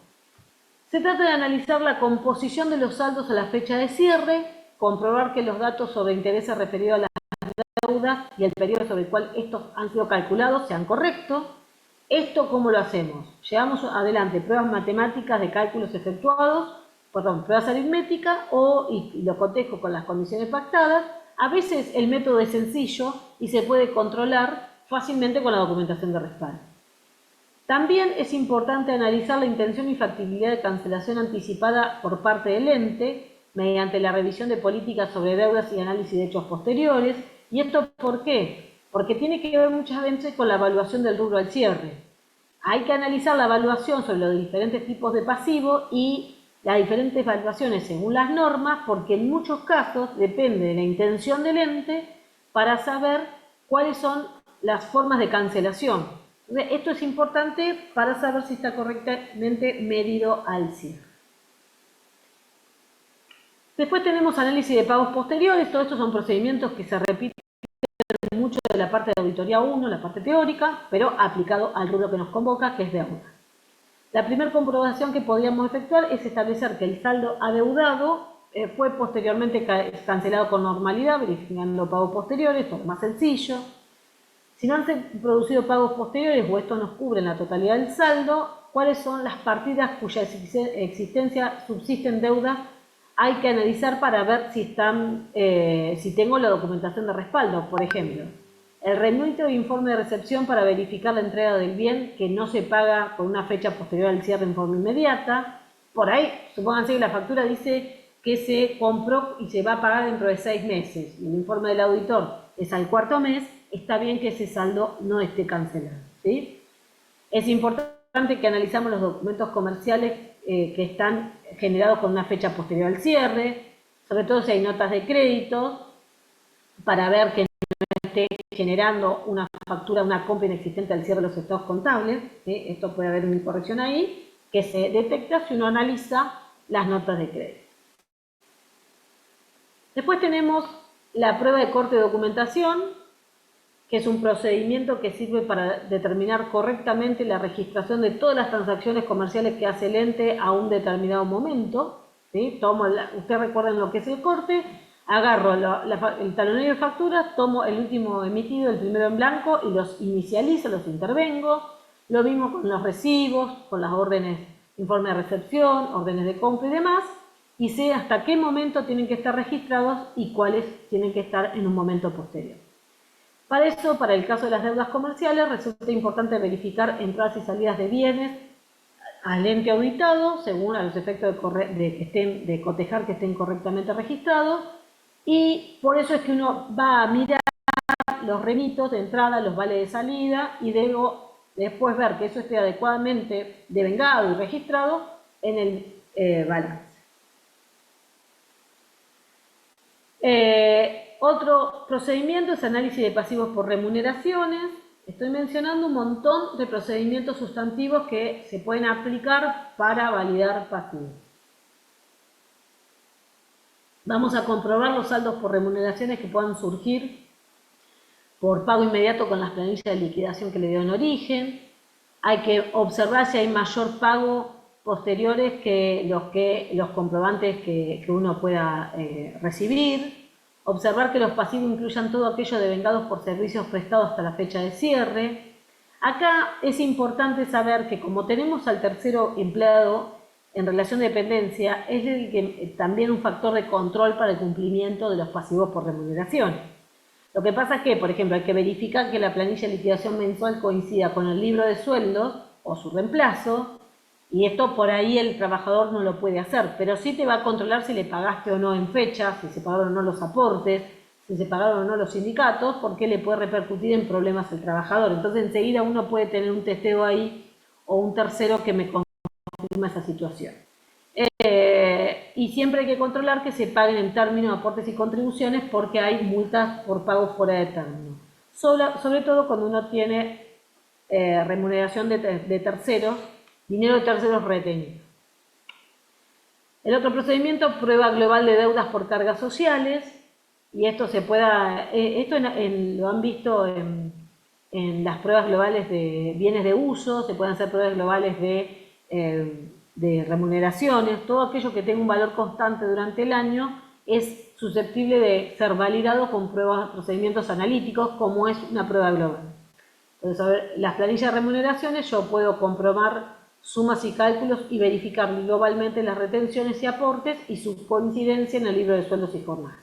Se trata de analizar la composición de los saldos a la fecha de cierre, comprobar que los datos sobre intereses referidos a las deudas y el periodo sobre el cual estos han sido calculados sean correctos. ¿Esto cómo lo hacemos? Llevamos adelante pruebas matemáticas de cálculos efectuados, pruebas aritméticas y lo cotejo con las condiciones pactadas. A veces el método es sencillo y se puede controlar fácilmente con la documentación de respaldo. También es importante analizar la intención y factibilidad de cancelación anticipada por parte del ente mediante la revisión de políticas sobre deudas y análisis de hechos posteriores. ¿Y esto por qué? Porque tiene que ver muchas veces con la evaluación del rubro al cierre. Hay que analizar la evaluación sobre los diferentes tipos de pasivos y las diferentes evaluaciones según las normas, porque en muchos casos depende de la intención del ente para saber cuáles son las formas de cancelación. Esto es importante para saber si está correctamente medido al cierre. Después tenemos análisis de pagos posteriores. Todos estos son procedimientos que se repiten mucho de la parte de auditoría 1, la parte teórica, pero aplicado al rubro que nos convoca, que es deuda. La primera comprobación que podríamos efectuar es establecer que el saldo adeudado fue posteriormente cancelado con normalidad, verificando pagos posteriores. Esto es más sencillo. Si no han producido pagos posteriores o esto nos cubre en la totalidad del saldo, ¿cuáles son las partidas cuya existencia subsisten deudas? Hay que analizar para ver si tengo la documentación de respaldo. Por ejemplo, el remito de informe de recepción para verificar la entrega del bien que no se paga por una fecha posterior al cierre en forma inmediata. Por ahí, supónganse que la factura dice que se compró y se va a pagar dentro de 6 meses. Y el informe del auditor es al cuarto mes. Está bien que ese saldo no esté cancelado, ¿sí? Es importante que analicemos los documentos comerciales que están generados con una fecha posterior al cierre, sobre todo si hay notas de crédito, para ver que no esté generando una factura, una compra inexistente al cierre de los estados contables, ¿sí? Esto puede haber una incorrección ahí, que se detecta si uno analiza las notas de crédito. Después tenemos la prueba de corte de documentación, que es un procedimiento que sirve para determinar correctamente la registración de todas las transacciones comerciales que hace el ente a un determinado momento, ¿sí? Ustedes recuerden lo que es el corte, agarro el talonario de facturas, tomo el último emitido, el primero en blanco, y los inicializo, los intervengo. Lo mismo con los recibos, con las órdenes, informe de recepción, órdenes de compra y demás. y sé hasta qué momento tienen que estar registrados y cuáles tienen que estar en un momento posterior. Para eso, para el caso de las deudas comerciales, resulta importante verificar entradas y salidas de bienes al ente auditado, según a los efectos de cotejar que estén correctamente registrados, y por eso es que uno va a mirar los remitos de entrada, los vales de salida, y debo después ver que eso esté adecuadamente devengado y registrado en el balance. Otro procedimiento es análisis de pasivos por remuneraciones. Estoy mencionando un montón de procedimientos sustantivos que se pueden aplicar para validar pasivos. Vamos a comprobar los saldos por remuneraciones que puedan surgir por pago inmediato con las planillas de liquidación que le dio en origen. Hay que observar si hay mayor pago posteriores que los comprobantes que uno pueda recibir. Observar que los pasivos incluyan todo aquello devengados por servicios prestados hasta la fecha de cierre. Acá es importante saber que como tenemos al tercero empleado en relación de dependencia, es también un factor de control para el cumplimiento de los pasivos por remuneración. Lo que pasa es que, por ejemplo, hay que verificar que la planilla de liquidación mensual coincida con el libro de sueldos o su reemplazo, y esto por ahí el trabajador no lo puede hacer, pero sí te va a controlar si le pagaste o no en fecha, si se pagaron o no los aportes, si se pagaron o no los sindicatos, porque le puede repercutir en problemas al trabajador. Entonces enseguida uno puede tener un testeo ahí o un tercero que me confirma esa situación. Y siempre hay que controlar que se paguen en términos de aportes y contribuciones porque hay multas por pago fuera de término. Sobre todo cuando uno tiene remuneración de terceros, dinero de terceros retenido. El otro procedimiento, prueba global de deudas por cargas sociales, y esto lo han visto en las pruebas globales de bienes de uso, se pueden hacer pruebas globales de remuneraciones, todo aquello que tenga un valor constante durante el año es susceptible de ser validado con procedimientos analíticos como es una prueba global. Entonces, a ver, las planillas de remuneraciones yo puedo comprobar sumas y cálculos y verificar globalmente las retenciones y aportes y su coincidencia en el libro de sueldos y jornadas.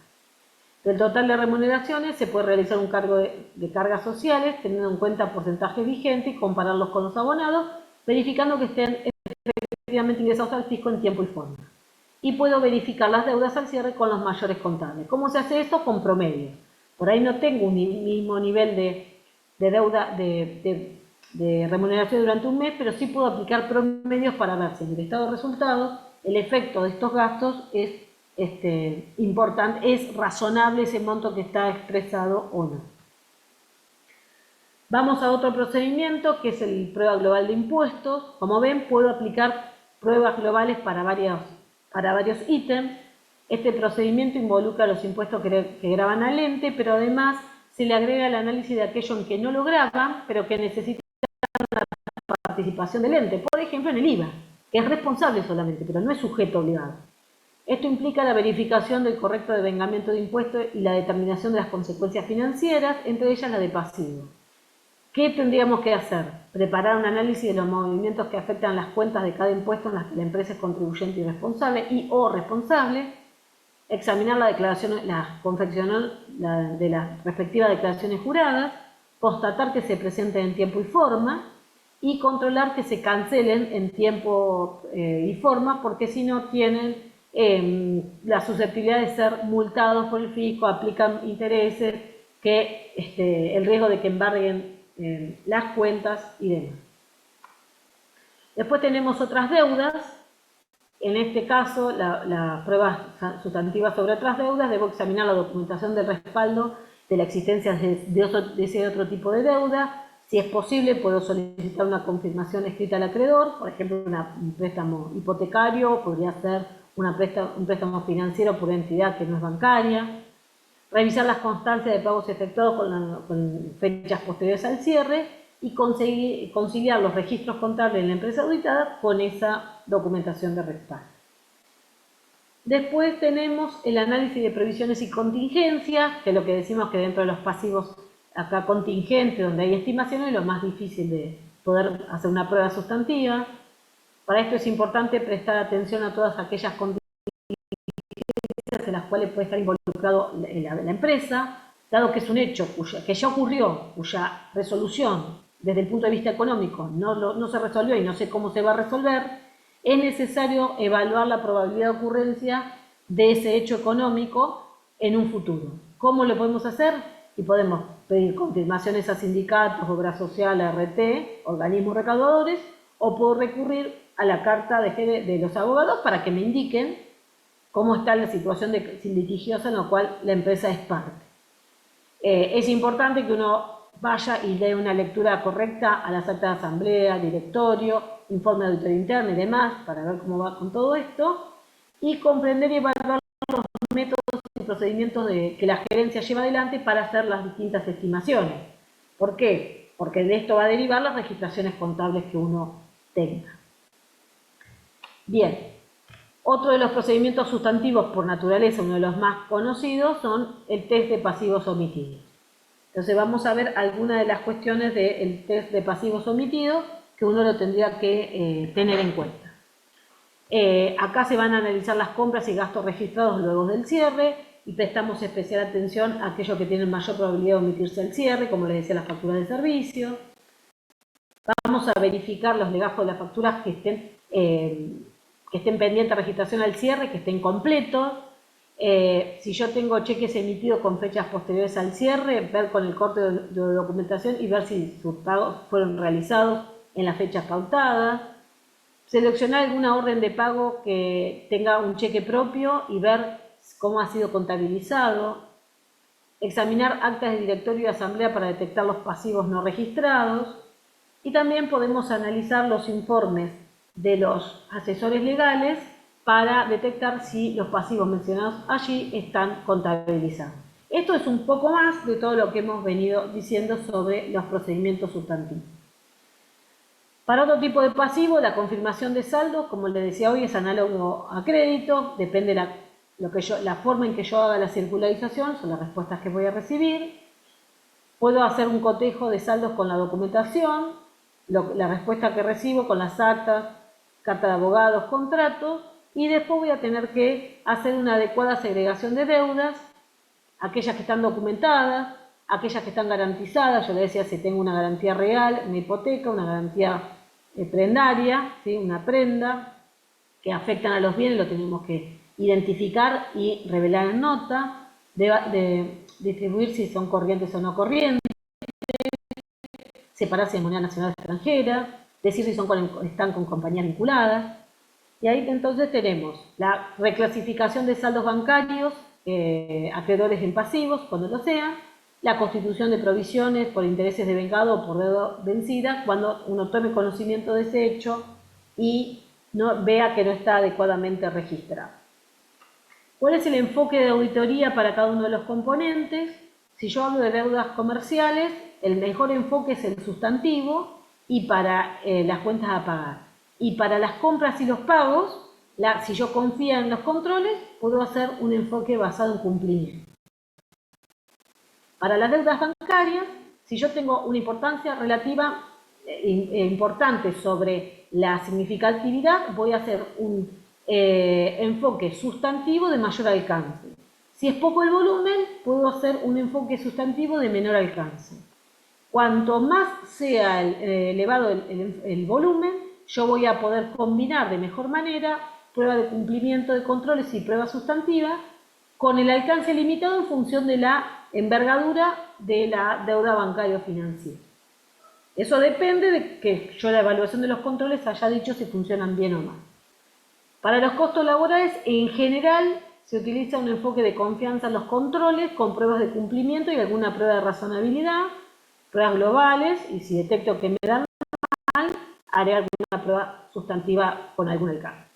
Del total de remuneraciones se puede realizar un cargo de cargas sociales teniendo en cuenta porcentaje vigente y compararlos con los abonados, verificando que estén efectivamente ingresados al fisco en tiempo y forma. Y puedo verificar las deudas al cierre con los mayores contables. ¿Cómo se hace esto? Con promedios. Por ahí no tengo un mismo nivel de deuda de remuneración durante un mes, pero sí puedo aplicar promedios para ver si en el estado de resultados el efecto de estos gastos es importante, es razonable ese monto que está expresado o no. Vamos a otro procedimiento que es el prueba global de impuestos. Como ven, puedo aplicar pruebas globales para varios ítems. Este procedimiento involucra los impuestos que graban al ente, pero además se le agrega el análisis de aquello en que no lo graban, pero que necesita participación del ente, por ejemplo en el IVA, que es responsable solamente, pero no es sujeto obligado. Esto implica la verificación del correcto devengamiento de impuestos y la determinación de las consecuencias financieras, entre ellas la de pasivo. ¿Qué tendríamos que hacer? Preparar un análisis de los movimientos que afectan las cuentas de cada impuesto en las que la empresa es contribuyente y responsable o responsable, examinar la declaración, la confección de las respectivas declaraciones juradas, constatar que se presenten en tiempo y forma, y controlar que se cancelen en tiempo y forma, porque si no tienen la susceptibilidad de ser multados por el fisco, aplican intereses, el riesgo de que embarguen las cuentas y demás. Después tenemos otras deudas. En este caso, las pruebas sustantivas sobre otras deudas, debo examinar la documentación del respaldo de la existencia de ese otro tipo de deuda. Si es posible, puedo solicitar una confirmación escrita al acreedor, por ejemplo, un préstamo hipotecario, podría ser un préstamo financiero por entidad que no es bancaria. Revisar las constancias de pagos efectuados con fechas posteriores al cierre y conciliar los registros contables de la empresa auditada con esa documentación de respaldo. Después tenemos el análisis de previsiones y contingencias, que es lo que decimos que dentro de los pasivos acá contingentes, donde hay estimaciones, es lo más difícil de poder hacer una prueba sustantiva. Para esto es importante prestar atención a todas aquellas contingencias en las cuales puede estar involucrado la empresa, dado que es un hecho que ya ocurrió, cuya resolución desde el punto de vista económico no se resolvió y no sé cómo se va a resolver, es necesario evaluar la probabilidad de ocurrencia de ese hecho económico en un futuro. ¿Cómo lo podemos hacer? Y podemos pedir confirmaciones a sindicatos, obra social, RT, organismos recaudadores, o puedo recurrir a la carta de los abogados para que me indiquen cómo está la situación litigiosa en la cual la empresa es parte. Es importante que uno vaya y dé una lectura correcta a las actas de asamblea, directorio, informe de auditoría interna y demás, para ver cómo va con todo esto, y comprender y evaluar los métodos y procedimientos que la gerencia lleva adelante para hacer las distintas estimaciones. ¿Por qué? Porque de esto va a derivar las registraciones contables que uno tenga. Bien, otro de los procedimientos sustantivos por naturaleza, uno de los más conocidos, son el test de pasivos omitidos. Entonces vamos a ver algunas de las cuestiones del test de pasivos omitidos que uno lo tendría que tener en cuenta. Acá se van a analizar las compras y gastos registrados luego del cierre y prestamos especial atención a aquellos que tienen mayor probabilidad de omitirse al cierre, como les decía, las facturas de servicio. Vamos a verificar los legajos de las facturas que estén pendientes de registración al cierre, que estén completos. Si yo tengo cheques emitidos con fechas posteriores al cierre, ver con el corte de documentación y ver si sus pagos fueron realizados en las fechas pautadas. Seleccionar alguna orden de pago que tenga un cheque propio y ver cómo ha sido contabilizado. Examinar actas de directorio y asamblea para detectar los pasivos no registrados. Y también podemos analizar los informes de los asesores legales para detectar si los pasivos mencionados allí están contabilizados. Esto es un poco más de todo lo que hemos venido diciendo sobre los procedimientos sustantivos. Para otro tipo de pasivo, la confirmación de saldos, como les decía hoy, es análogo a crédito, depende la forma en que yo haga la circularización, son las respuestas que voy a recibir. Puedo hacer un cotejo de saldos con la documentación, la respuesta que recibo con las actas, carta de abogados, contratos, y después voy a tener que hacer una adecuada segregación de deudas, aquellas que están documentadas, aquellas que están garantizadas. Yo le decía si tengo una garantía real, una hipoteca, una garantía prendaria, ¿sí? Una prenda, que afectan a los bienes, lo tenemos que identificar y revelar en nota, de distribuir si son corrientes o no corrientes, separar si es moneda nacional o extranjera, decir si están con compañías vinculadas. Y ahí entonces tenemos la reclasificación de saldos bancarios, acreedores en pasivos, cuando lo sean, la constitución de provisiones por intereses de vengado o por deuda vencida, cuando uno tome conocimiento de ese hecho y vea que no está adecuadamente registrado. ¿Cuál es el enfoque de auditoría para cada uno de los componentes? Si yo hablo de deudas comerciales, el mejor enfoque es el sustantivo y para las cuentas a pagar. Y para las compras y los pagos, si yo confío en los controles, puedo hacer un enfoque basado en cumplimiento. Para las deudas bancarias, si yo tengo una importancia relativa importante sobre la significatividad, voy a hacer un enfoque sustantivo de mayor alcance. Si es poco el volumen, puedo hacer un enfoque sustantivo de menor alcance. Cuanto más sea elevado el volumen, yo voy a poder combinar de mejor manera prueba de cumplimiento de controles y prueba sustantiva con el alcance limitado en función de la envergadura de la deuda bancaria o financiera. Eso depende de que yo la evaluación de los controles haya dicho si funcionan bien o mal. Para los costos laborales, en general, se utiliza un enfoque de confianza en los controles con pruebas de cumplimiento y alguna prueba de razonabilidad, pruebas globales, y si detecto que me dan mal, haré alguna prueba sustantiva con algún alcance.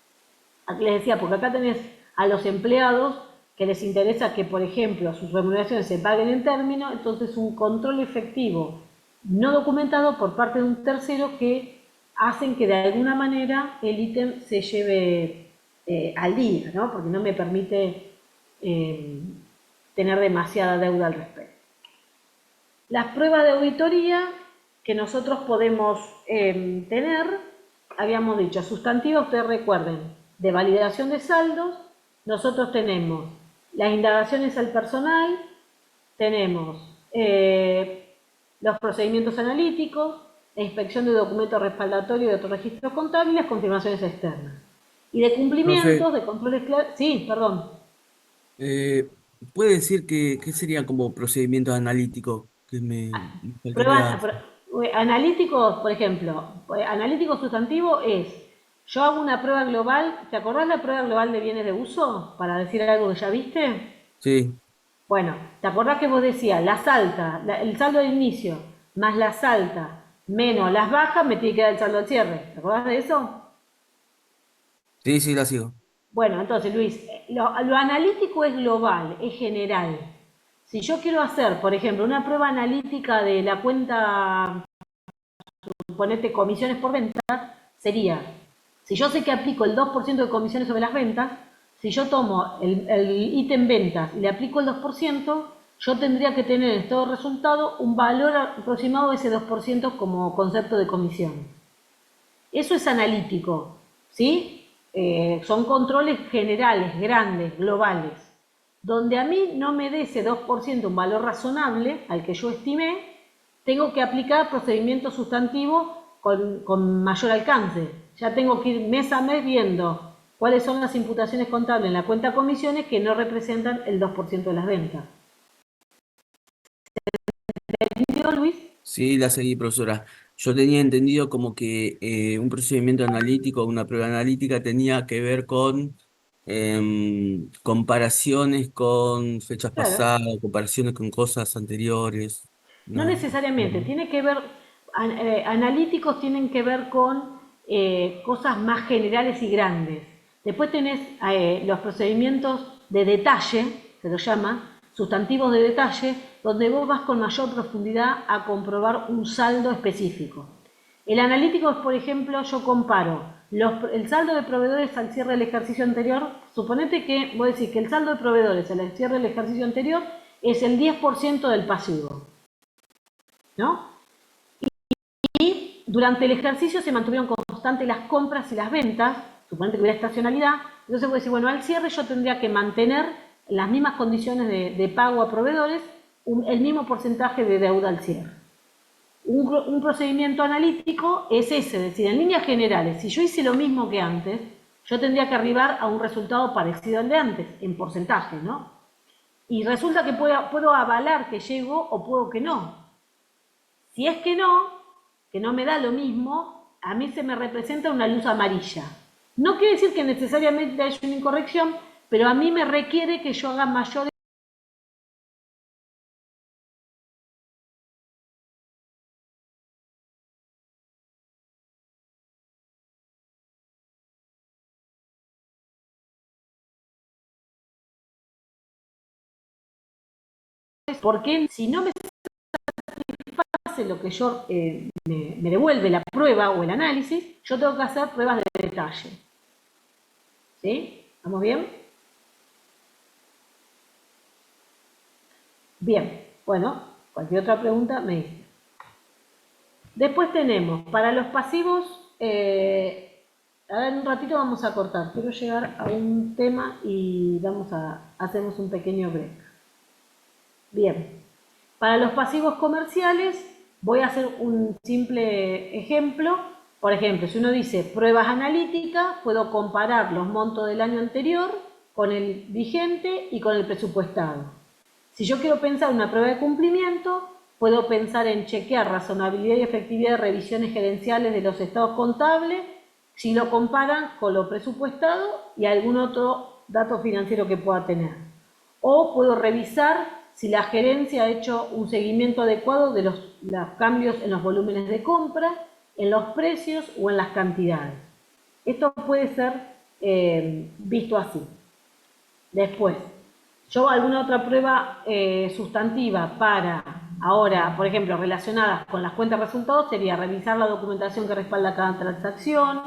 Aquí les decía, porque acá tenés a los empleados que les interesa que, por ejemplo, sus remuneraciones se paguen en término, entonces un control efectivo no documentado por parte de un tercero que hacen que de alguna manera el ítem se lleve al día, ¿no? Porque no me permite tener demasiada deuda al respecto. Las pruebas de auditoría que nosotros podemos tener, habíamos dicho, sustantivos, ustedes recuerden, de validación de saldos, nosotros tenemos las indagaciones al personal, tenemos los procedimientos analíticos, la inspección de documentos respaldatorios de otros registros contables y las confirmaciones externas. Y de Profe, cumplimientos, de controles claros. Sí, perdón. eh, ¿puede decir qué sería como procedimiento analítico? Que me faltaría. Analíticos, por ejemplo, analítico sustantivo es, yo hago una prueba global, ¿te acordás la prueba global de bienes de uso? Para decir algo que ya viste. Sí, Bueno, ¿te acordás que vos decías, las altas, el saldo de inicio, más las altas, menos las bajas, me tiene que dar el saldo al cierre? ¿Te acordás de eso? sí, sí, la sigo. Bueno, entonces Luis, lo analítico es global, es general. Si yo quiero hacer, por ejemplo, una prueba analítica de la cuenta, suponete comisiones por venta, sería, si yo sé que aplico el 2% de comisiones sobre las ventas, si yo tomo el ítem ventas y le aplico el 2%, yo tendría que tener en todo resultado un valor aproximado de ese 2% como concepto de comisión. Eso es analítico, ¿sí? Son controles generales, grandes, globales, donde a mí no me dé ese 2% un valor razonable al que yo estimé, tengo que aplicar procedimientos sustantivos con mayor alcance. Ya tengo que ir mes a mes viendo cuáles son las imputaciones contables en la cuenta comisiones que no representan el 2% de las ventas. ¿Entendido, Luis? Sí, la seguí, profesora. Yo tenía entendido como que un procedimiento analítico, una prueba analítica tenía que ver con comparaciones con fechas Claro. pasadas, comparaciones con cosas anteriores. No No, necesariamente, no. tiene que ver, analíticos tienen que ver con cosas más generales y grandes. Después tenés los procedimientos de detalle, se lo llama, sustantivos de detalle, donde vos vas con mayor profundidad a comprobar un saldo específico. El analítico es, por ejemplo, yo comparo el saldo de proveedores al cierre del ejercicio anterior. Suponete que, voy a decir que el saldo de proveedores al cierre del ejercicio anterior es el 10% del pasivo, ¿no? Y durante el ejercicio se mantuvieron constantes las compras y las ventas, suponete que hubiera estacionalidad, entonces voy a decir, bueno, al cierre yo tendría que mantener las mismas condiciones de pago a proveedores, el mismo porcentaje de deuda al cierre. Un procedimiento analítico es ese, es decir, en líneas generales, si yo hice lo mismo que antes, yo tendría que arribar a un resultado parecido al de antes, en porcentaje, ¿no? Y resulta que puedo avalar que llego o puedo que no. Si es que no me da lo mismo, a mí se me representa una luz amarilla. No quiere decir que necesariamente haya una incorrección, pero a mí me requiere que yo haga mayores porque si no me hace lo que yo me devuelve la prueba o el análisis, yo tengo que hacer pruebas de detalle. ¿Sí? ¿Estamos bien? Bien. Bueno, cualquier otra pregunta me dice. Después tenemos, para los pasivos, ahora en un ratito vamos a cortar. Quiero llegar a un tema y hacemos un pequeño break. Bien. Para los pasivos comerciales, voy a hacer un simple ejemplo. Por ejemplo, si uno dice pruebas analíticas, puedo comparar los montos del año anterior con el vigente y con el presupuestado. Si yo quiero pensar en una prueba de cumplimiento, puedo pensar en chequear razonabilidad y efectividad de revisiones gerenciales de los estados contables, si lo comparan con lo presupuestado y algún otro dato financiero que pueda tener. O puedo revisar si la gerencia ha hecho un seguimiento adecuado de los cambios en los volúmenes de compra, en los precios o en las cantidades. Esto puede ser visto así. Después, yo alguna otra prueba sustantiva para, ahora, por ejemplo, relacionadas con las cuentas de resultados, sería revisar la documentación que respalda cada transacción,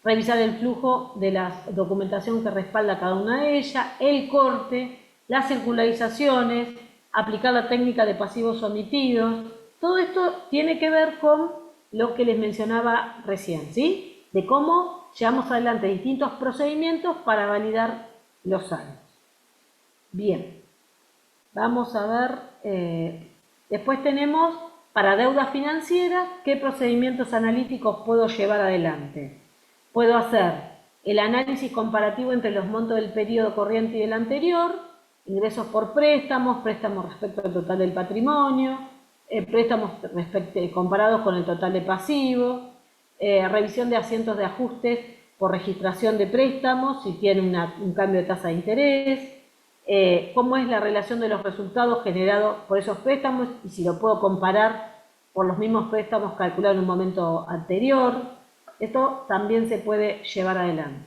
revisar el flujo de la documentación que respalda cada una de ellas, el corte, las circularizaciones, aplicar la técnica de pasivos omitidos. Todo esto tiene que ver con lo que les mencionaba recién, ¿sí? De cómo llevamos adelante distintos procedimientos para validar los saldos. Bien, vamos a ver, después tenemos para deudas financieras, ¿qué procedimientos analíticos puedo llevar adelante? Puedo hacer el análisis comparativo entre los montos del periodo corriente y del anterior, ingresos por préstamos, préstamos respecto al total del patrimonio, préstamos comparados con el total de pasivos, revisión de asientos de ajustes por registración de préstamos, si tiene un cambio de tasa de interés, cómo es la relación de los resultados generados por esos préstamos y si lo puedo comparar por los mismos préstamos calculados en un momento anterior. Esto también se puede llevar adelante.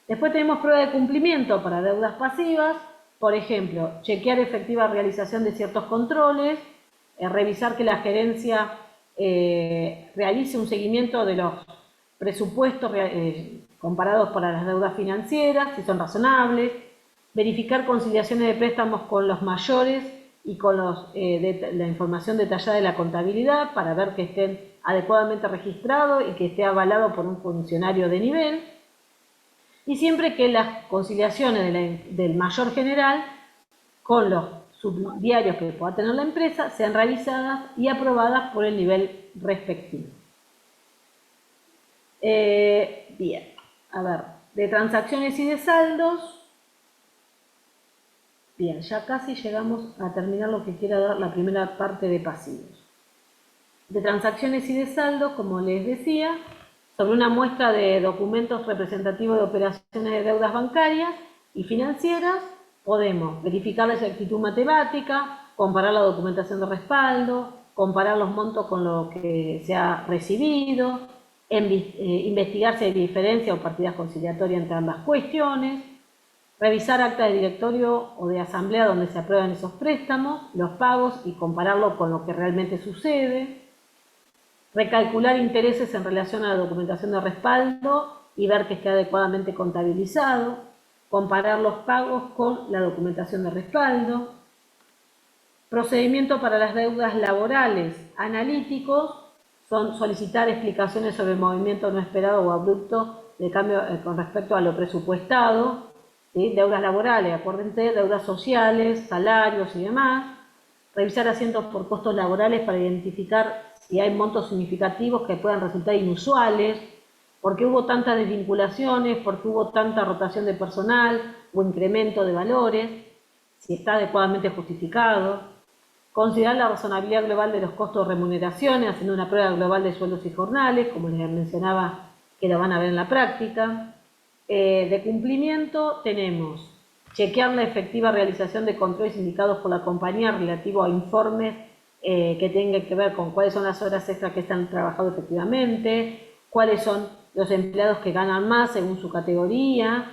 Después tenemos prueba de cumplimiento para deudas pasivas, por ejemplo, chequear efectiva realización de ciertos controles, revisar que la gerencia realice un seguimiento de los presupuestos comparados para las deudas financieras, si son razonables, verificar conciliaciones de préstamos con los mayores y con la información detallada de la contabilidad para ver que estén adecuadamente registrados y que esté avalado por un funcionario de nivel. Y siempre que las conciliaciones del mayor general con los subdiarios que pueda tener la empresa sean realizadas y aprobadas por el nivel respectivo. Bien, a ver, de transacciones y de saldos. Bien, ya casi llegamos a terminar lo que quiera dar la primera parte de pasivos. De transacciones y de saldos, como les decía, sobre una muestra de documentos representativos de operaciones de deudas bancarias y financieras, podemos verificar la exactitud matemática, comparar la documentación de respaldo, comparar los montos con lo que se ha recibido, investigar si hay diferencia o partida conciliatoria entre ambas cuestiones, revisar acta de directorio o de asamblea donde se aprueban esos préstamos, los pagos y compararlo con lo que realmente sucede, recalcular intereses en relación a la documentación de respaldo y ver que esté adecuadamente contabilizado, comparar los pagos con la documentación de respaldo, procedimiento para las deudas laborales analíticos, son solicitar explicaciones sobre el movimiento no esperado o abrupto de cambio con respecto a lo presupuestado, ¿sí? Deudas laborales, acuérdense, deudas sociales, salarios y demás, revisar asientos por costos laborales para identificar si hay montos significativos que puedan resultar inusuales, porque hubo tantas desvinculaciones, porque hubo tanta rotación de personal o incremento de valores, si está adecuadamente justificado, considerar la razonabilidad global de los costos de remuneraciones, haciendo una prueba global de sueldos y jornales, como les mencionaba que lo van a ver en la práctica. De cumplimiento tenemos chequear la efectiva realización de controles indicados por la compañía relativo a informes que tengan que ver con cuáles son las horas extras que están trabajando efectivamente, cuáles son los empleados que ganan más según su categoría,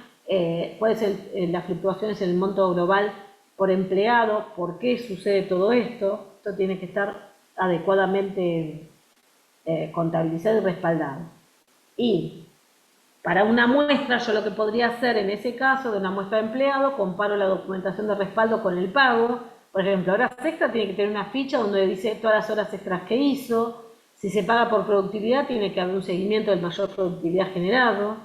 cuáles son las fluctuaciones en el monto global por empleado, por qué sucede todo esto. Esto tiene que estar adecuadamente contabilizado y respaldado. Y para una muestra, yo lo que podría hacer en ese caso, de una muestra de empleado, comparo la documentación de respaldo con el pago. Por ejemplo, horas extras tiene que tener una ficha donde dice todas las horas extras que hizo. Si se paga por productividad, tiene que haber un seguimiento del mayor productividad generado.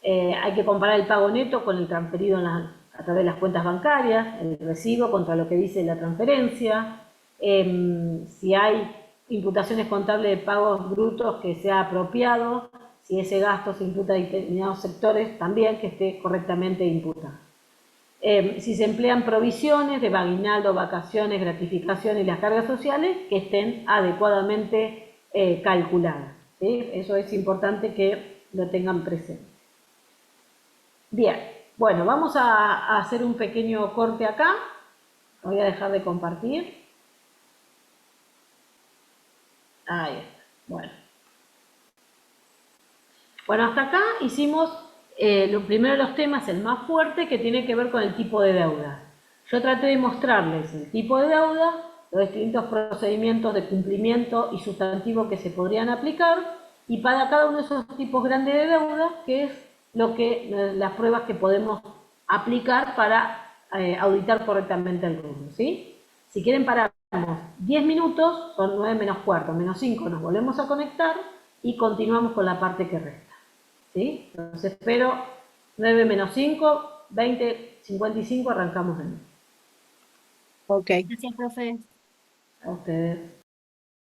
Hay que comparar el pago neto con el transferido a través de las cuentas bancarias, el recibo contra lo que dice la transferencia. Si hay imputaciones contables de pagos brutos que sea apropiado, si ese gasto se imputa a determinados sectores, también que esté correctamente imputado. Si se emplean provisiones de aguinaldo, vacaciones, gratificaciones y las cargas sociales, que estén adecuadamente calculadas, ¿sí? Eso es importante que lo tengan presente. Bien, bueno, vamos a hacer un pequeño corte acá. Voy a dejar de compartir. Ahí está. Bueno, hasta acá hicimos lo primero de los temas, el más fuerte, que tiene que ver con el tipo de deuda. Yo traté de mostrarles el tipo de deuda, los distintos procedimientos de cumplimiento y sustantivo que se podrían aplicar, y para cada uno de esos tipos grandes de deuda, que es las pruebas que podemos aplicar para auditar correctamente el rubro, ¿sí? Si quieren paramos 10 minutos, son 9 menos cuarto, menos 5, nos volvemos a conectar y continuamos con la parte que resta, ¿sí? Entonces espero 9 menos 5, 20:55, arrancamos de nuevo. Ok. Gracias, profe. A ustedes.